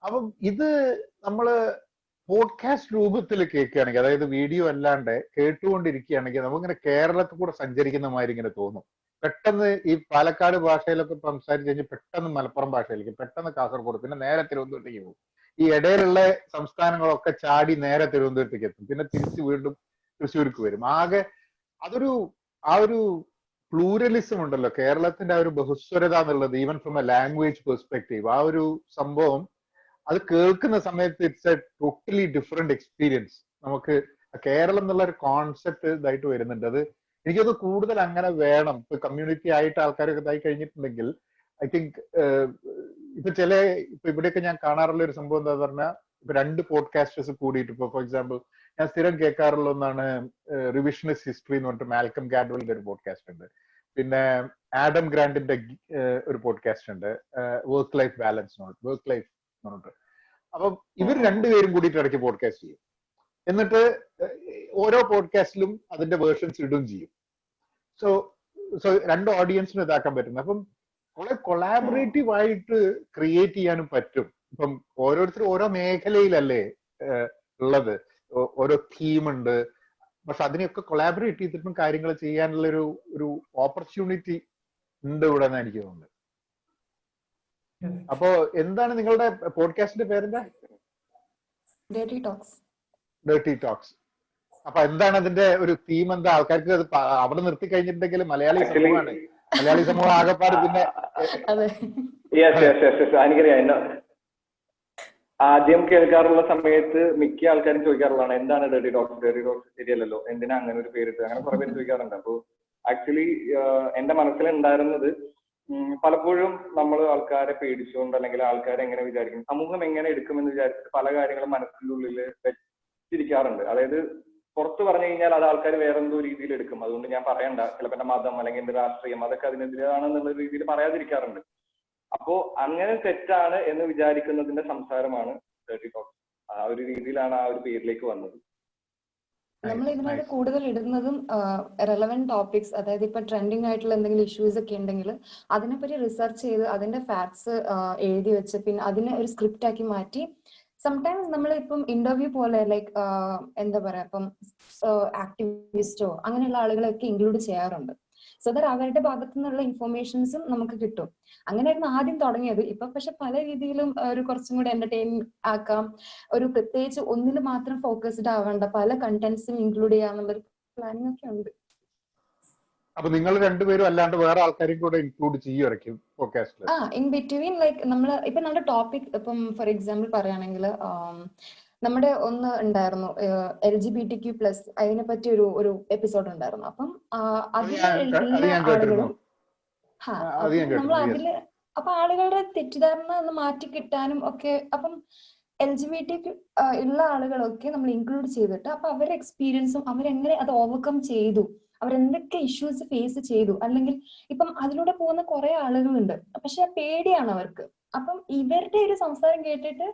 അപ്പം ഇത് നമ്മള് പോഡ്കാസ്റ്റ് രൂപത്തിൽ കേൾക്കുകയാണെങ്കിൽ, അതായത് വീഡിയോ അല്ലാണ്ട് കേട്ടുകൊണ്ടിരിക്കുകയാണെങ്കിൽ നമുക്കിങ്ങനെ കേരളത്തിൽ കൂടെ സഞ്ചരിക്കുന്ന മാതിരി ഇങ്ങനെ തോന്നും. പെട്ടെന്ന് ഈ പാലക്കാട് ഭാഷയിലൊക്കെ സംസാരിച്ച് കഴിഞ്ഞ് പെട്ടെന്ന് മലപ്പുറം ഭാഷയിലേക്ക്, പെട്ടെന്ന് കാസർഗോഡ്, പിന്നെ നേരെ തിരുവനന്തപുരത്തേക്ക് പോകും. ഈ ഇടയിലുള്ള സംസ്ഥാനങ്ങളൊക്കെ ചാടി നേരെ തിരുവനന്തപുരത്തേക്ക് എത്തും, പിന്നെ തിരിച്ച് വീണ്ടും തൃശ്ശൂർക്ക് വരും. ആ ഒരു പ്ലൂരലിസം ഉണ്ടല്ലോ, കേരളത്തിന്റെ ആ ഒരു ബഹുസ്വരത എന്നുള്ളത്, even from A language perspective, ആ ഒരു സംഭവം അത് കേൾക്കുന്ന സമയത്ത് it's A totally different experience. നമുക്ക് കേരളം എന്നുള്ള ഒരു കോൺസെപ്റ്റ് ഇതായിട്ട് വരുന്നുണ്ട്. അത് എനിക്കത് കൂടുതൽ അങ്ങനെ വേണം. ഇപ്പൊ കമ്മ്യൂണിറ്റി ആയിട്ട് ആൾക്കാരൊക്കെ ഇതായി കഴിഞ്ഞിട്ടുണ്ടെങ്കിൽ ഐ തിങ്ക് ഇപ്പൊ ഇവിടെയൊക്കെ ഞാൻ കാണാറുള്ള ഒരു സംഭവം എന്താ പറഞ്ഞാൽ, ഇപ്പൊ 2 പോഡ്കാസ്റ്റേഴ്സ് കൂടിയിട്ട്, ഇപ്പൊ ഫോർ എക്സാമ്പിൾ ഞാൻ സ്ഥിരം കേൾക്കാറുള്ള ഒന്നാണ് റിവിഷനിസ്റ്റ് ഹിസ്റ്ററി എന്ന് പറഞ്ഞിട്ട് മാൽക്കം ഗാഡ്വെലിന്റെ ഒരു പോഡ്കാസ്റ്റ് ഉണ്ട്. പിന്നെ ആഡം ഗ്രാൻഡിന്റെ ഒരു പോഡ്കാസ്റ്റ് ഉണ്ട്, work life balance work life എന്ന് പറഞ്ഞിട്ട്. അപ്പം ഇവർ രണ്ടുപേരും കൂടിയിട്ട് ഇടയ്ക്ക് പോഡ്കാസ്റ്റ് ചെയ്യും. എന്നിട്ട് ഓരോ പോഡ്കാസ്റ്റിലും അതിന്റെ വേർഷൻസ് ഇടുകയും ചെയ്യും. സോ 2 ഓഡിയൻസിന് ഇതാക്കാൻ പറ്റുന്നത്. അപ്പം വളരെ കൊളാബറേറ്റീവ് ആയിട്ട് ക്രിയേറ്റ് ചെയ്യാനും പറ്റും. ഇപ്പം ഓരോരുത്തരും ഓരോ മേഖലയിലല്ലേ ഉള്ളത്, ഓരോ തീമുണ്ട്. പക്ഷെ അതിനെയൊക്കെ കൊളാബറേറ്റ് ചെയ്തിട്ടും കാര്യങ്ങൾ ചെയ്യാനുള്ള ഒരു ഓപ്പർച്യൂണിറ്റി ഉണ്ട് ഇവിടെ എന്ന് എനിക്ക് തോന്നുന്നത്. അപ്പോ എന്താണ് നിങ്ങളുടെ പോഡ്കാസ്റ്റിന്റെ പേരെന്താ? Dirty talks. Dirty talks. അപ്പൊ എന്താണ് അതിന്റെ ഒരു തീം? എന്താ? ആൾക്കാർക്ക് അത് അവിടെ നിർത്തി കഴിഞ്ഞിട്ടുണ്ടെങ്കിൽ മലയാളി സമൂഹം ആകെപ്പാട് പിന്നെ എനിക്കറിയാം. ആദ്യം കേൾക്കാറുള്ള സമയത്ത് മിക്ക ആൾക്കാരും ചോദിക്കാറുള്ളതാണ്, എന്താണ് ഡേർട്ടി ടോക്സ് ശരിയല്ലല്ലോ, എന്തിനാ അങ്ങനെ ഒരു പേരിട്ട്, അങ്ങനെ കുറെ പേര് ചോദിക്കാറുണ്ട്. അപ്പൊ ആക്ച്വലി എന്റെ മനസ്സിലുണ്ടായിരുന്നത്, പലപ്പോഴും നമ്മൾ ആൾക്കാരെ പേടിച്ചുകൊണ്ട്, അല്ലെങ്കിൽ ആൾക്കാരെ എങ്ങനെ വിചാരിക്കും, സമൂഹം എങ്ങനെ എടുക്കുമെന്ന് വിചാരിച്ചിട്ട് പല കാര്യങ്ങളും മനസ്സിന്റെ ഉള്ളിൽ വെച്ചിരിക്കാറുണ്ട്. അതായത് പുറത്ത് പറഞ്ഞു കഴിഞ്ഞാൽ അത് ആൾക്കാർ വേറെന്തോ രീതിയിൽ എടുക്കും, അതുകൊണ്ട് ഞാൻ പറയണ്ട, ചിലപ്പോൾ എന്റെ മതം അല്ലെങ്കിൽ എന്റെ രാഷ്ട്രീയം അതൊക്കെ അതിനെതിരാണെന്നുള്ള രീതിയിൽ പറയാതിരിക്കാറുണ്ട്. അപ്പോ അങ്ങനെ തെറ്റാണ് എന്ന് വിചാരിക്കുന്നതിന്റെ സംസാരമാണ് ഡേർട്ടി ടോക്സ്. ആ ഒരു രീതിയിലാണ് ആ ഒരു പേരിലേക്ക് വന്നത്. നമ്മൾ ഇതിനകത്ത് കൂടുതൽ ഇടുന്നതും റെലവെന്റ് ടോപ്പിക്സ്, അതായത് ഇപ്പൊ ട്രെൻഡിങ് ആയിട്ടുള്ള എന്തെങ്കിലും ഇഷ്യൂസ് ഒക്കെ ഉണ്ടെങ്കിൽ അതിനെപ്പറ്റി റിസർച്ച് ചെയ്ത് അതിന്റെ ഫാക്ട്സ് എഴുതി വെച്ച് പിന്നെ അതിനെ ഒരു സ്ക്രിപ്റ്റ് ആക്കി മാറ്റി, സംടൈംസ് നമ്മൾ ഇപ്പം ഇന്റർവ്യൂ പോലെ ലൈക്ക് എന്താ പറയാ, ഇപ്പം ആക്ടിവിസ്റ്റോ അങ്ങനെയുള്ള ആളുകളെയൊക്കെ ഇൻക്ലൂഡ് ചെയ്യാറുണ്ട്. സോ ദാറ്റ് അവരുടെ ഭാഗത്തു നിന്നുള്ള ഇൻഫോർമേഷൻസും നമുക്ക് കിട്ടും. അങ്ങനെയായിരുന്നു ആദ്യം തുടങ്ങിയത്. ഇപ്പൊ പക്ഷെ പല രീതിയിലും ഒരു കുറച്ചും കൂടി എന്റർടൈൻ ആക്കാം, ഒരു പ്രത്യേകിച്ച് ഒന്നിൽ മാത്രം ഫോക്കസ്ഡ് ആവേണ്ട പല കണ്ടന്റ്സും ഇൻക്ലൂഡ് ചെയ്യാന്നുള്ളൊരു പ്ലാനിങ് ഒക്കെ ഉണ്ട്. അപ്പൊ നിങ്ങൾ രണ്ടുപേരും അല്ലാണ്ട് വേറെ ആൾക്കാരെയും കൂടെ ഇൻക്ലൂഡ് ചെയ്യുമായിരിക്കും പോഡ്കാസ്റ്റിൽ? ഇൻ ബിറ്റ്വീൻ ലൈക്ക് നമ്മുടെ ടോപ്പിക് ഇപ്പം ഫോർ എക്സാമ്പിൾ പറയുകയാണെങ്കിൽ നമ്മുടെ ഒന്ന് ഉണ്ടായിരുന്നു LGBTQ+, അതിനെ പറ്റി ഒരു എപ്പിസോഡ് ഉണ്ടായിരുന്നു. അപ്പം അതിൽ എല്ലാ ആളുകളും നമ്മൾ അതില് അപ്പൊ ആളുകളുടെ തെറ്റിദ്ധാരണ ഒന്ന് മാറ്റി കിട്ടാനും ഒക്കെ അപ്പം LGBT ഉള്ള ആളുകളൊക്കെ നമ്മൾ ഇൻക്ലൂഡ് ചെയ്തിട്ട് അപ്പൊ അവരുടെ എക്സ്പീരിയൻസും അവരെങ്ങനെ അത് ഓവർകം ചെയ്തു, അവരെന്തൊക്കെ ഇഷ്യൂസ് ഫേസ് ചെയ്തു, അല്ലെങ്കിൽ ഇപ്പം അതിലൂടെ പോകുന്ന കുറെ ആളുകളുണ്ട് പക്ഷെ പേടിയാണ് അവർക്ക്. അപ്പം ഇവരുടെ ഒരു സംസാരം കേട്ടിട്ട്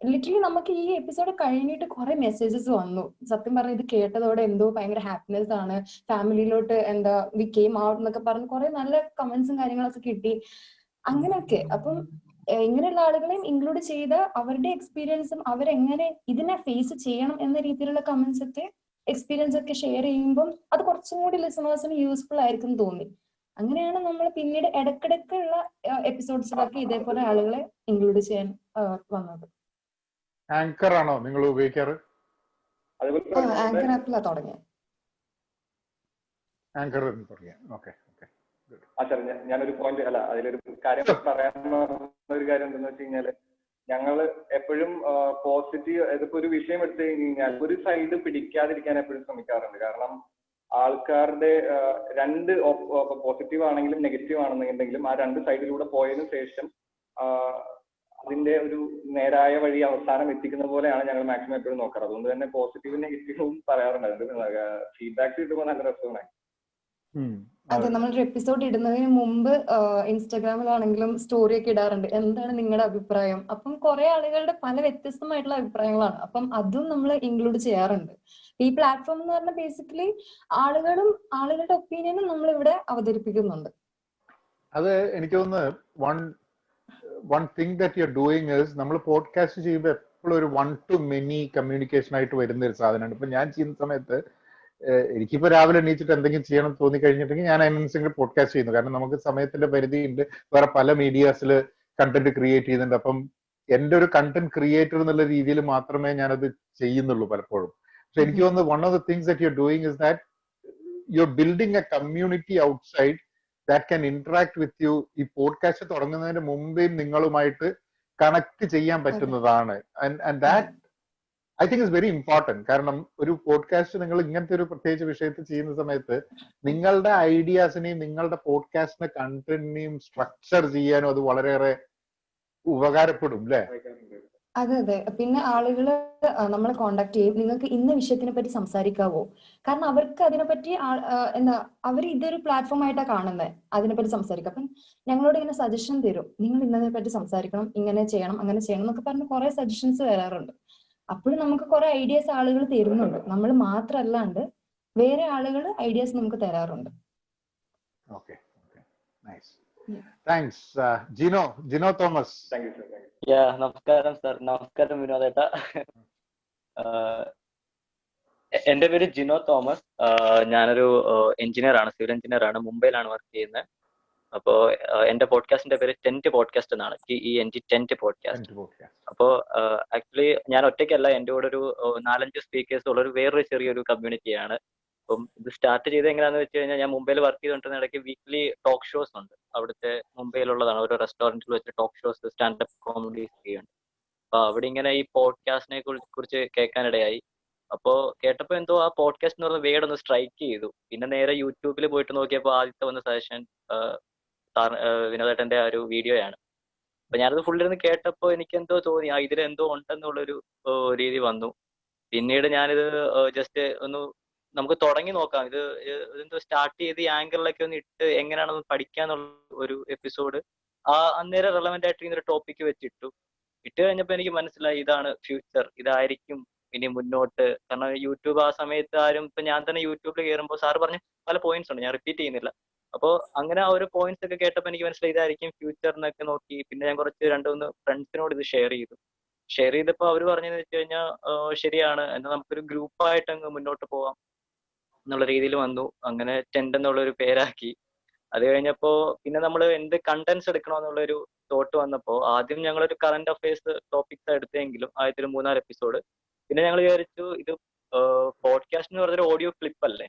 ലിറ്ററലി നമുക്ക് ഈ എപ്പിസോഡ് കഴിഞ്ഞിട്ട് കുറെ മെസ്സേജസ് വന്നു. സത്യം പറഞ്ഞ ഇത് കേട്ടതോടെ എന്തോ ഭയങ്കര ഹാപ്പിനെസ് ആണ്, ഫാമിലിയിലോട്ട് എന്താ വി കെയിം ഔട്ട് എന്നൊക്കെ പറഞ്ഞ് കുറെ നല്ല കമന്റ്സും കാര്യങ്ങളൊക്കെ കിട്ടി അങ്ങനെയൊക്കെ. അപ്പം ഇങ്ങനെയുള്ള ആളുകളെയും ഇൻക്ലൂഡ് ചെയ്ത അവരുടെ എക്സ്പീരിയൻസും അവരെങ്ങനെ ഇതിനെ ഫേസ് ചെയ്യണം എന്ന രീതിയിലുള്ള കമന്റ്സ് ഒക്കെ എക്സ്പീരിയൻസ് ഒക്കെ ഷെയർ ചെയ്യുമ്പോൾ അത് കുറച്ചും കൂടി ലിസണേഴ്സിന് യൂസ്ഫുൾ ആയിരിക്കും തോന്നി. അങ്ങനെയാണ് നമ്മൾ പിന്നീട് ഇടക്കിടക്കുള്ള എപ്പിസോഡ്സിലൊക്കെ ഇതേപോലെ ആളുകളെ ഇൻക്ലൂഡ് ചെയ്യാൻ വന്നത്. ആങ്കർ ആണോ നിങ്ങൾ ഉപയോഗിക്കാറ്? ആങ്കർ ആപ്പിലാ തുടങ്ങിയത്. Anchor okay. ഞാനൊരു പോയിന്റ് അല്ല അതിലൊരു കാര്യം പറയാനുള്ള ഒരു കാര്യം എന്താണെന്ന് വെച്ച് കഴിഞ്ഞാല് ഞങ്ങള് എപ്പോഴും പോസിറ്റീവ്, ഇതിപ്പോ ഒരു വിഷയം എടുത്തു കഴിഞ്ഞാൽ ഒരു സൈഡ് പിടിക്കാതിരിക്കാൻ എപ്പോഴും ശ്രമിക്കാറുണ്ട്. കാരണം ആൾക്കാരുടെ രണ്ട് പോസിറ്റീവ് ആണെങ്കിലും നെഗറ്റീവ് ആണെന്നുണ്ടെങ്കിലും ആ രണ്ട് സൈഡിലൂടെ പോയതിനു ശേഷം അതിന്റെ ഒരു നേരായ വഴി അവസാനം എത്തിക്കുന്ന പോലെയാണ് ഞങ്ങൾ മാക്സിമം എപ്പോഴും നോക്കാറ്. അതുകൊണ്ട് തന്നെ പോസിറ്റീവും നെഗറ്റീവും പറയാറുണ്ട്. ഫീഡ്ബാക്ക് കിട്ടുമ്പോൾ നല്ല രസമാണ്. അതെ, നമ്മളൊരു എപ്പിസോഡ് ഇടുന്നതിന് മുമ്പ് ഇൻസ്റ്റാഗ്രാമിലാണെങ്കിലും സ്റ്റോറി ഒക്കെ ഇടാറുണ്ട്, എന്താണ് നിങ്ങളുടെ അഭിപ്രായം. അപ്പം കുറെ ആളുകളുടെ പല വ്യത്യസ്തമായിട്ടുള്ള അഭിപ്രായങ്ങളാണ്. അപ്പം അതും നമ്മൾ ഇൻക്ലൂഡ് ചെയ്യാറുണ്ട്. ഈ പ്ലാറ്റ്ഫോം എന്ന് പറഞ്ഞാൽ ബേസിക്കലി ആളുകളുടെ ഒപ്പീനിയനും നമ്മൾ ഇവിടെ അവതരിപ്പിക്കുന്നുണ്ട്. അത് എനിക്ക് തോന്നുന്നു one thing that you are doing is, നമ്മൾ പോഡ്കാസ്റ്റ് ചെയ്യുമ്പോൾ എപ്പോഴും ഒരു 1 to many കമ്മ്യൂണിക്കേഷൻ ആയിട്ട് വരുന്ന ഒരു സാധനമാണ്. ഇപ്പൊ ഞാൻ ചെയ്യുന്ന സമയത്ത് എനിക്കിപ്പോ രാവിലെ എണീച്ചിട്ട് എന്തെങ്കിലും ചെയ്യണം തോന്നി കഴിഞ്ഞിട്ടുണ്ടെങ്കിൽ ഞാൻ അതിനനുസരിച്ച് പോഡ്കാസ്റ്റ് ചെയ്യുന്നു. കാരണം നമുക്ക് സമയത്തിന്റെ പരിധി ഉണ്ട്, വേറെ പല മീഡിയാസിൽ കണ്ടന്റ് ക്രിയേറ്റ് ചെയ്യുന്നുണ്ട്. അപ്പം എന്റെ ഒരു കണ്ടന്റ് ക്രിയേറ്റർ എന്നുള്ള രീതിയിൽ മാത്രമേ ഞാനത് ചെയ്യുന്നുള്ളൂ പലപ്പോഴും. പക്ഷെ എനിക്ക് തോന്നുന്നു one of the things that you are doing is that you are building A community outside that can interact with you. ഈ പോഡ്കാസ്റ്റ് തുടങ്ങുന്നതിന് മുമ്പേ നിങ്ങളുമായിട്ട് കണക്ട് ചെയ്യാൻ പറ്റുന്നതാണ്. And that I think is very important. കാരണം ഒരു പോഡ്കാസ്റ്റ് നിങ്ങൾ ഇങ്ങനത്തെ ഒരു പ്രത്യേകിച്ച് വിഷയത്തിൽ ചെയ്യുന്ന സമയത്ത് നിങ്ങളുടെ ഐഡിയാസിനെയും നിങ്ങളുടെ പോഡ്കാസ്റ്റിന്റെ കണ്ടന്റിനെയും സ്ട്രക്ചർ ചെയ്യാനും അത് വളരെയേറെ ഉപകാരപ്പെടും അല്ലേ? അതെ. പിന്നെ ആളുകള് നമ്മളെ കോണ്ടാക്ട് ചെയ്യും, നിങ്ങൾക്ക് ഇന്ന വിഷയത്തിനെ പറ്റി സംസാരിക്കാവോ. കാരണം അവർക്ക് അതിനെപ്പറ്റി അവർ ഇതൊരു പ്ലാറ്റ്ഫോം ആയിട്ടാണ് കാണുന്നത്, അതിനെപ്പറ്റി സംസാരിക്കാം. അപ്പം ഞങ്ങളോട് ഇങ്ങനെ സജഷൻ തരും, നിങ്ങൾ ഇന്നതിനെ പറ്റി സംസാരിക്കണം, ഇങ്ങനെ ചെയ്യണം, അങ്ങനെ ചെയ്യണം എന്നൊക്കെ പറഞ്ഞ് കുറെ സജഷൻസ് വരാറുണ്ട്. അപ്പോഴും നമുക്ക് കുറെ ഐഡിയാസ് ആളുകൾ തരുന്നുണ്ട്. നമ്മൾ മാത്രമല്ലാണ്ട് വേറെ ആളുകൾ ഐഡിയാസ് നമുക്ക് തരാറുണ്ട്. താങ്ക്സ്. ജിനോ തോമസ്. നമസ്കാരം സർ. നമസ്കാരം വിനോദേട്ട. എന്റെ പേര് ജിനോ തോമസ്. ഞാനൊരു എഞ്ചിനീയർ ആണ്, സിവിൽ എഞ്ചിനീയർ ആണ്. മുംബൈയിലാണ് വർക്ക് ചെയ്യുന്നത്. അപ്പോ എന്റെ പോഡ്കാസ്റ്റിന്റെ പേര് ടെന്റ് പോഡ്കാസ്റ്റ് എന്നാണ്, TENT, ടെന്റ് പോഡ്കാസ്റ്റ്. അപ്പോ ആക്ച്വലി ഞാൻ ഒറ്റയ്ക്കല്ല, എന്റെ കൂടെ ഒരു 4-5 സ്പീക്കേഴ്സ് ഉള്ള ഒരു വേറൊരു ചെറിയൊരു കമ്മ്യൂണിറ്റിയാണ്. അപ്പം ഇത് സ്റ്റാർട്ട് ചെയ്ത് എങ്ങനെയാന്ന് വെച്ച് കഴിഞ്ഞാൽ, ഞാൻ മുംബൈയിൽ വർക്ക് ചെയ്തുകൊണ്ടിരുന്ന ഇടയ്ക്ക് വീക്ക്ലി ടോക്ക് ഷോസ് ഉണ്ട്. അവിടുത്തെ മുംബൈയിലുള്ളതാണ്, ഓരോ റെസ്റ്റോറന്റിൽ വെച്ച് ടോക്ക് ഷോസ്, സ്റ്റാൻഡപ്പ് കോമഡീസ് ചെയ്യുന്നുണ്ട്. അപ്പൊ അവിടെ ഇങ്ങനെ ഈ പോഡ്കാസ്റ്റിനെ കുറിച്ച് കേൾക്കാനിടയായി. അപ്പോ കേട്ടപ്പോ എന്തോ ആ പോഡ്കാസ്റ്റ് എന്ന് പറഞ്ഞ വേർഡ് ഒന്ന് സ്ട്രൈക്ക് ചെയ്തു. പിന്നെ നേരെ യൂട്യൂബിൽ പോയിട്ട് നോക്കിയപ്പോൾ ആദ്യത്തെ വന്ന സജഷൻ വിനോദേട്ടന്റെ ആ ഒരു വീഡിയോയാണ്. അപ്പൊ ഞാനത് ഫുള്ളിരുന്ന് കേട്ടപ്പോ എനിക്ക് എന്തോ തോന്നി, ഇതിലെന്തോ ഉണ്ടെന്നുള്ളൊരു രീതി വന്നു. പിന്നീട് ഞാനിത് ജസ്റ്റ് ഒന്ന് നമുക്ക് തുടങ്ങി നോക്കാം, ഇതെന്തോ സ്റ്റാർട്ട് ചെയ്ത് ഈ ആങ്കറിലൊക്കെ ഒന്ന് ഇട്ട് എങ്ങനെയാണെന്ന് പഠിക്കാന്നുള്ള ഒരു എപ്പിസോഡ് അന്നേരം റെലവെന്റ് ആയിട്ട് ഒരു ടോപ്പിക്ക് വെച്ചിട്ടു. ഇട്ട് കഴിഞ്ഞപ്പോ എനിക്ക് മനസ്സിലായി ഇതാണ് ഫ്യൂച്ചർ, ഇതായിരിക്കും ഇനി മുന്നോട്ട്. കാരണം യൂട്യൂബ് ആ സമയത്ത് ആരും, ഇപ്പൊ ഞാൻ തന്നെ യൂട്യൂബിൽ കയറുമ്പോൾ സാറ് പറഞ്ഞ പല പോയിന്റ്സ് ഉണ്ട്, ഞാൻ റിപ്പീറ്റ് ചെയ്യുന്നില്ല. അപ്പോൾ അങ്ങനെ ആ ഒരു പോയിന്റ്സ് ഒക്കെ കേട്ടപ്പോൾ എനിക്ക് മനസ്സിലായി ഇതായിരിക്കും ഫ്യൂച്ചർ എന്നൊക്കെ നോക്കി. പിന്നെ ഞാൻ കുറച്ച് 2-3 ഫ്രണ്ട്സിനോട് ഇത് ഷെയർ ചെയ്തപ്പോൾ അവർ പറഞ്ഞതെന്ന് വെച്ച് കഴിഞ്ഞാൽ ശരിയാണ്, എന്നാൽ നമുക്കൊരു ഗ്രൂപ്പായിട്ട് അങ്ങ് മുന്നോട്ട് പോവാം. എന്നുള്ള രീതിയിൽ വന്നു. അങ്ങനെ ടെന്റ് എന്നുള്ള ഒരു പേരാക്കി. അത് കഴിഞ്ഞപ്പോ പിന്നെ നമ്മൾ എന്ത് കണ്ടന്റ്സ് എടുക്കണമെന്നുള്ളൊരു തോട്ട് വന്നപ്പോ ആദ്യം ഞങ്ങളൊരു കറന്റ് അഫയേഴ്സ് ടോപ്പിക്സ് എടുത്തെങ്കിലും ആദ്യത്തെ ഒരു 3-4 എപ്പിസോഡ്. പിന്നെ ഞങ്ങൾ വിചാരിച്ചു ഇത് പോഡ്കാസ്റ്റ് എന്ന് പറഞ്ഞൊരു ഓഡിയോ ക്ലിപ്പ് അല്ലേ.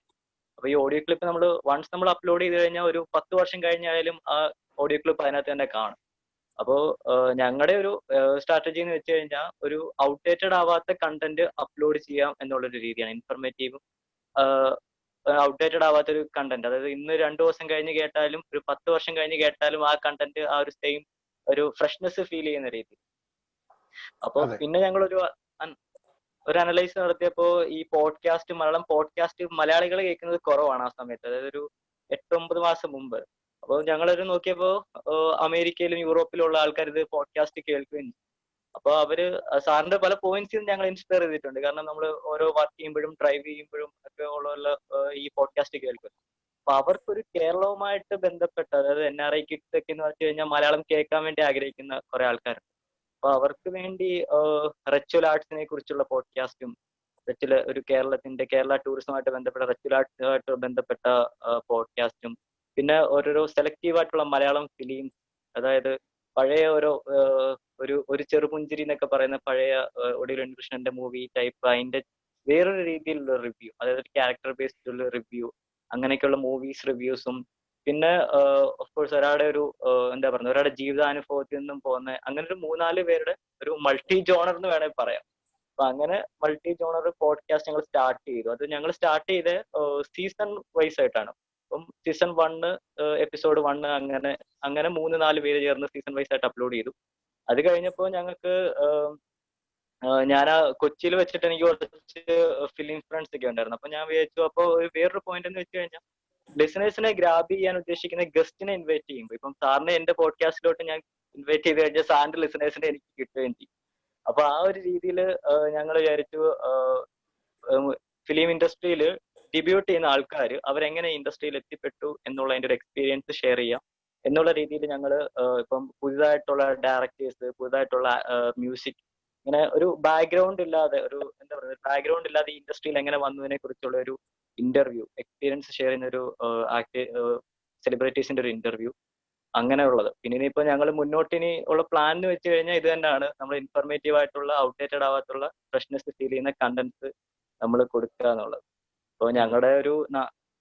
അപ്പൊ ഈ ഓഡിയോ ക്ലിപ്പ് നമ്മൾ വൺസ് നമ്മൾ അപ്ലോഡ് ചെയ്ത് കഴിഞ്ഞാൽ ഒരു 10 വർഷം കഴിഞ്ഞാലും ആ ഓഡിയോ ക്ലിപ്പ് അതിനകത്ത് തന്നെ കാണും. അപ്പോ ഞങ്ങളുടെ ഒരു സ്ട്രാറ്റജി എന്ന് വെച്ച് കഴിഞ്ഞാൽ ഒരു ഔട്ട്ഡേറ്റഡ് ആവാത്ത കണ്ടന്റ് അപ്ലോഡ് ചെയ്യാം എന്നുള്ളൊരു രീതിയാണ്. ഇൻഫർമേറ്റീവും ഔട്ട്ഡേറ്റഡ് ആവാത്തൊരു കണ്ടന്റ്, അതായത് ഇന്ന് 2 ദിവസം കഴിഞ്ഞ് കേട്ടാലും ഒരു 10 വർഷം കഴിഞ്ഞ് കേട്ടാലും ആ കണ്ടന്റ് ആ ഒരു സെയിം ഒരു ഫ്രഷ്നെസ് ഫീൽ ചെയ്യുന്ന രീതി. അപ്പൊ അതെ. പിന്നെ ഞങ്ങളൊരു അനലൈസ് നടത്തിയപ്പോ ഈ പോഡ്കാസ്റ്റ് മലയാളം പോഡ്കാസ്റ്റ് മലയാളികൾ കേൾക്കുന്നത് കുറവാണ് ആ സമയത്ത്, അതായത് ഒരു 8-9 മാസം മുമ്പ്. അപ്പൊ ഞങ്ങളൊരു നോക്കിയപ്പോ അമേരിക്കയിലും യൂറോപ്പിലും ഉള്ള ആൾക്കാർ ഇത് പോഡ്കാസ്റ്റ് കേൾക്കുകയും ചെയ്യും. അപ്പൊ അവര് സാറിന്റെ പല പോയിന്റ്സും ഞങ്ങൾ ഇൻസ്പയർ ചെയ്തിട്ടുണ്ട്. കാരണം നമ്മൾ ഓരോ വർക്ക് ചെയ്യുമ്പോഴും ഡ്രൈവ് ചെയ്യുമ്പോഴും ഒക്കെ ഉള്ള ഈ പോഡ്കാസ്റ്റ് കേൾക്കും. അപ്പൊ അവർക്കൊരു കേരളവുമായിട്ട് ബന്ധപ്പെട്ട, അതായത് NRI കിഡ്സ് ഒക്കെ എന്ന് വെച്ച് കഴിഞ്ഞാൽ മലയാളം കേൾക്കാൻ വേണ്ടി ആഗ്രഹിക്കുന്ന കുറെ ആൾക്കാരുണ്ട്. അപ്പൊ അവർക്ക് വേണ്ടി റെച്ചുവൽ ആർട്സിനെ കുറിച്ചുള്ള പോഡ്കാസ്റ്റും ഒരു കേരള ടൂറിസവുമായിട്ട് ബന്ധപ്പെട്ട റെച്ചുവൽ ആർട്സുമായിട്ട് ബന്ധപ്പെട്ട പോഡ്കാസ്റ്റും, പിന്നെ ഓരോരോ സെലക്റ്റീവ് ആയിട്ടുള്ള മലയാളം ഫിലിംസ്, അതായത് പഴയ ഒരു ചെറുപുഞ്ചിരി എന്നൊക്കെ പറയുന്ന പഴയ ഒടുവിൽ ഉണ്ണികൃഷ്ണന്റെ മൂവി ടൈപ്പ് അതിന്റെ വേറൊരു രീതിയിലുള്ള റിവ്യൂ, അതായത് ക്യാരക്ടർ ബേസ്ഡ് ഉള്ള റിവ്യൂ, അങ്ങനെയൊക്കെയുള്ള മൂവീസ് റിവ്യൂസും, പിന്നെ ഓഫ് കോഴ്സ് ഒരാളുടെ ഒരു എന്താ പറയുക ഒരാളുടെ ജീവിതാനുഭവത്തിൽ നിന്നും പോകുന്ന അങ്ങനെ ഒരു 3-4 പേരുടെ ഒരു മൾട്ടി ജോണർ എന്ന് വേണമെങ്കിൽ പറയാം. അപ്പൊ അങ്ങനെ മൾട്ടി ജോണർ പോഡ്കാസ്റ്റ് ഞങ്ങൾ സ്റ്റാർട്ട് ചെയ്തു. അത് ഞങ്ങൾ സ്റ്റാർട്ട് ചെയ്ത് സീസൺ വൈസ് ആയിട്ടാണ്. അപ്പം സീസൺ 1 എപ്പിസോഡ് 1 അങ്ങനെ 3-4 പേര് ചേർന്ന് സീസൺ വൈസ് ആയിട്ട് അപ്ലോഡ് ചെയ്തു. അത് കഴിഞ്ഞപ്പോ ഞങ്ങൾക്ക് ഞാൻ കൊച്ചിയിൽ വെച്ചിട്ട് എനിക്ക് കുറച്ച് ഫിലിം ഫ്രണ്ട്സ് ഒക്കെ ഉണ്ടായിരുന്നു. അപ്പൊ ഞാൻ വിചാരിച്ചു, അപ്പൊ വേറൊരു പോയിന്റ് എന്ന് വെച്ച് കഴിഞ്ഞാൽ ലിസണേഴ്സിനെ ഗ്രാബ് ചെയ്യാൻ ഉദ്ദേശിക്കുന്ന ഗസ്റ്റിനെ ഇൻവൈറ്റ് ചെയ്യുമ്പോൾ, ഇപ്പം സാറിനെ എന്റെ പോഡ്കാസ്റ്റിലോട്ട് ഞാൻ ഇൻവൈറ്റ് ചെയ്ത് കഴിഞ്ഞാൽ സാറിന്റെ ലിസണേഴ്സിനെ എനിക്ക് കിട്ടുകയും ചെയ്യും. അപ്പൊ ആ ഒരു രീതിയിൽ ഞങ്ങൾ വിചാരിച്ചു ഫിലിം ഇൻഡസ്ട്രിയിൽ ഡിബ്യൂട്ട് ചെയ്യുന്ന ആൾക്കാർ അവരെങ്ങനെ ഇൻഡസ്ട്രിയിൽ എത്തിപ്പെട്ടു എന്നുള്ളതിന്റെ ഒരു എക്സ്പീരിയൻസ് ഷെയർ ചെയ്യാം എന്നുള്ള രീതിയിൽ ഞങ്ങൾ ഇപ്പം പുതുതായിട്ടുള്ള ഡയറക്ടേഴ്സ്, പുതുതായിട്ടുള്ള മ്യൂസിക്, ഇങ്ങനെ ഒരു ബാക്ക്ഗ്രൗണ്ട് ഇല്ലാതെ ഈ ഇൻഡസ്ട്രിയിൽ എങ്ങനെ വന്നതിനെ കുറിച്ചുള്ള ഒരു ഇന്റർവ്യൂ എക്സ്പീരിയൻസ് ഷെയർ ചെയ്യുന്ന ഒരു സെലിബ്രിറ്റീസിന്റെ ഒരു ഇന്റർവ്യൂ അങ്ങനെയുള്ളത്. പിന്നെ ഇനിയിപ്പോ ഞങ്ങൾ മുന്നോട്ടിനി ഉള്ള പ്ലാൻ എന്ന് വെച്ച് കഴിഞ്ഞാൽ ഇത് തന്നെയാണ്, നമ്മൾ ഇൻഫർമേറ്റീവ് ആയിട്ടുള്ള ഔട്ട്ഡേറ്റഡ് ആവാത്തുള്ള ഫ്രഷ്നെസ് ഫീൽ ചെയ്യുന്ന കണ്ടന്റ്സ് നമ്മൾ കൊടുക്കുക എന്നുള്ളത്. അപ്പോൾ ഞങ്ങളുടെ ഒരു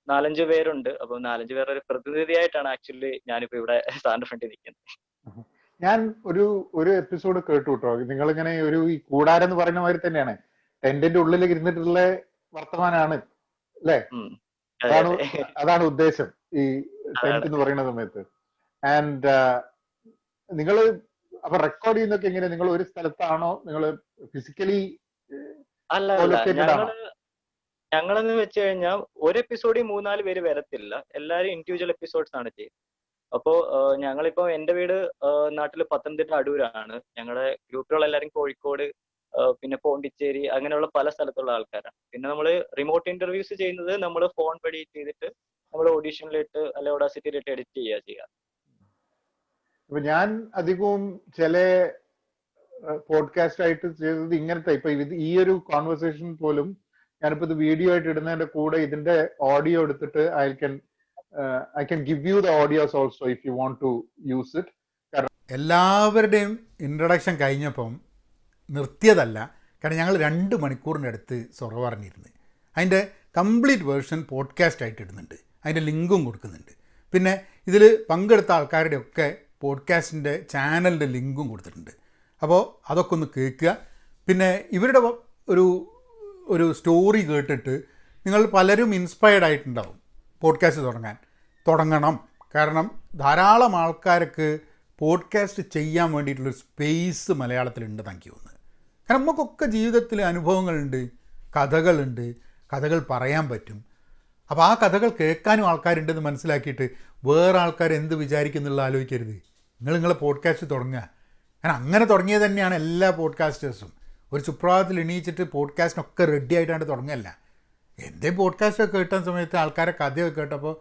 4-5 പേരുണ്ട്. അപ്പൊ 4-5 പേരുടെ ഒരു പ്രതിനിധിയായിട്ടാണ് ആക്ച്വലി ഞാനിപ്പോ ഇവിടെ സാറിന്റെ ഫ്രണ്ടിൽ നിൽക്കുന്നത്. ഞാൻ ഒരു എപ്പിസോഡ് കേട്ടു കേട്ടോ. നിങ്ങളിങ്ങനെ ഈ കൂടാരം എന്ന് പറയുന്ന മാതിരി തന്നെയാണ്, ടെന്റിന്റെ ഉള്ളിൽ ഇരുന്നിട്ടുള്ള വർത്തമാനാണ് അല്ലേ? അതാണ് ഉദ്ദേശം ഈ ടെന്റ് എന്ന് പറയുന്ന സമയത്ത്. ആൻഡ് നിങ്ങള് അപ്പൊ റെക്കോർഡ് ചെയ്യുന്നൊക്കെ എങ്ങനെ? നിങ്ങൾ ഒരു സ്ഥലത്താണോ? നിങ്ങൾ ഫിസിക്കലി ഞങ്ങളെന്ന് വെച്ച് കഴിഞ്ഞാൽ ഒരു എപ്പിസോഡിൽ 3-4 പേര് വരത്തില്ല, എല്ലാരും ഇൻഡിവിജ്വൽ എപ്പിസോഡ്സ് ആണ് ചെയ്യുന്നത്. അപ്പോ ഞങ്ങളിപ്പോ എന്റെ വീട് നാട്ടില് പത്തനംതിട്ട അടൂരാണ്. ഞങ്ങളുടെ ഗ്രൂപ്പുകളെല്ലാരും കോഴിക്കോട്, പിന്നെ പോണ്ടിച്ചേരി, അങ്ങനെയുള്ള പല സ്ഥലത്തുള്ള ആൾക്കാരാണ്. പിന്നെ നമ്മൾ റിമോട്ട് ഇന്റർവ്യൂസ് ചെയ്യുന്നത് നമ്മൾ ഫോൺ വഴി ചെയ്തിട്ട് നമ്മൾ ഓഡീഷനിലിട്ട് അല്ലെ ഓഡാസിറ്റിയിലിട്ട് എഡിറ്റ് ചെയ്യുക. ഇപ്പൊ ഞാൻ അധികവും ചില പോഡ്കാസ്റ്റ് ആയിട്ട് ചെയ്തത് ഇങ്ങനത്തെ, ഇപ്പൊ ഈ ഒരു കോൺവെർസേഷൻ പോലും ഞാനിപ്പോ ഇത് വീഡിയോ ആയിട്ട് ഇടുന്നതിന്റെ കൂടെ ഇതിന്റെ ഓഡിയോ എടുത്തിട്ട് I can give you the audios also if you want to use it. എല്ലാവരുടെയും ഇൻട്രഡക്ഷൻ കഴിഞ്ഞപ്പം നിർത്തിയതല്ല, കാരണം ഞങ്ങൾ 2 മണിക്കൂറിൻ്റെ അടുത്ത് സൊറ പറഞ്ഞിരുന്നു. അതിൻ്റെ കംപ്ലീറ്റ് വേർഷൻ പോഡ്കാസ്റ്റ് ആയിട്ട് ഇടുന്നുണ്ട്, അതിൻ്റെ ലിങ്കും കൊടുക്കുന്നുണ്ട്. പിന്നെ ഇതിൽ പങ്കെടുത്ത ആൾക്കാരുടെയൊക്കെ പോഡ്കാസ്റ്റിൻ്റെ ചാനലിൻ്റെ ലിങ്കും കൊടുത്തിട്ടുണ്ട്. അപ്പോൾ അതൊക്കെ ഒന്ന് കേൾക്കുക. പിന്നെ ഇവരുടെ ഒരു സ്റ്റോറി കേട്ടിട്ട് നിങ്ങൾ പലരും ഇൻസ്പയർഡ് ആയിട്ടുണ്ടാവും പോഡ്കാസ്റ്റ് തുടങ്ങണം. കാരണം ധാരാളം ആൾക്കാർക്ക് പോഡ്കാസ്റ്റ് ചെയ്യാൻ വേണ്ടിയിട്ടുള്ളൊരു സ്പേസ് മലയാളത്തിലുണ്ടെന്ന് എനിക്ക് തോന്നുന്നത്. കാരണം നമുക്കൊക്കെ ജീവിതത്തിൽ അനുഭവങ്ങളുണ്ട്, കഥകളുണ്ട്, കഥകൾ പറയാൻ പറ്റും. അപ്പോൾ ആ കഥകൾ കേൾക്കാനും ആൾക്കാരുണ്ടെന്ന് മനസ്സിലാക്കിയിട്ട് വേറെ ആൾക്കാർ എന്ത് വിചാരിക്കുന്നുള്ള ആലോചിക്കരുത്. നിങ്ങളെ പോഡ്കാസ്റ്റ് തുടങ്ങുക. കാരണം അങ്ങനെ തുടങ്ങിയത് തന്നെയാണ് എല്ലാ പോഡ്കാസ്റ്റേഴ്സും. ഒരു സുപ്രഭാതത്തിൽ എണീച്ചിട്ട് പോഡ്കാസ്റ്റിനൊക്കെ റെഡി ആയിട്ടാണ് തുടങ്ങുകയല്ല. എൻ്റെ പോഡ്കാസ്റ്റൊക്കെ കേട്ടാൻ സമയത്ത് ആൾക്കാരെ കഥയൊക്കെ കേട്ടപ്പോൾ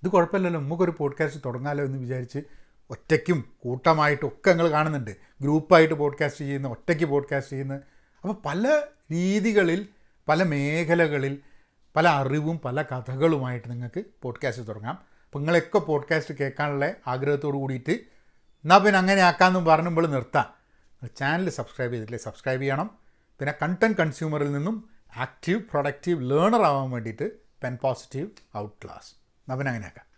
ഇത് കുഴപ്പമില്ലല്ലോ, നമുക്കൊരു പോഡ്കാസ്റ്റ് തുടങ്ങാമല്ലോ എന്ന് വിചാരിച്ച് ഒറ്റയ്ക്കും കൂട്ടമായിട്ടും ഒക്കെ നിങ്ങൾ കാണുന്നുണ്ട്. ഗ്രൂപ്പായിട്ട് പോഡ്കാസ്റ്റ് ചെയ്യുന്ന, ഒറ്റയ്ക്ക് പോഡ്കാസ്റ്റ് ചെയ്യുന്ന. അപ്പോൾ പല രീതികളിൽ പല മേഖലകളിൽ പല അറിവും പല കഥകളുമായിട്ട് നിങ്ങൾക്ക് പോഡ്കാസ്റ്റ് തുടങ്ങാം. അപ്പോൾ നിങ്ങളൊക്കെ പോഡ്കാസ്റ്റ് കേൾക്കാനുള്ള ആഗ്രഹത്തോട് കൂടിയിട്ട് എന്നാൽ പിന്നെ അങ്ങനെ ആക്കാമെന്നും പറയുമ്പോൾ നിർത്താം. ചാനൽ സബ്സ്ക്രൈബ് ചെയ്തിട്ടില്ലേ സബ്സ്ക്രൈബ് ചെയ്യണം. പിന്നെ കണ്ടൻറ് കൺസ്യൂമറിൽ നിന്നും ആക്റ്റീവ് പ്രൊഡക്റ്റീവ് ലേണർ ആവാൻ വേണ്ടിയിട്ട് പെൻ പോസിറ്റീവ് ഔട്ട് ക്ലാസ് എന്നാൽ പിന്നെ അങ്ങനെയാക്കാം.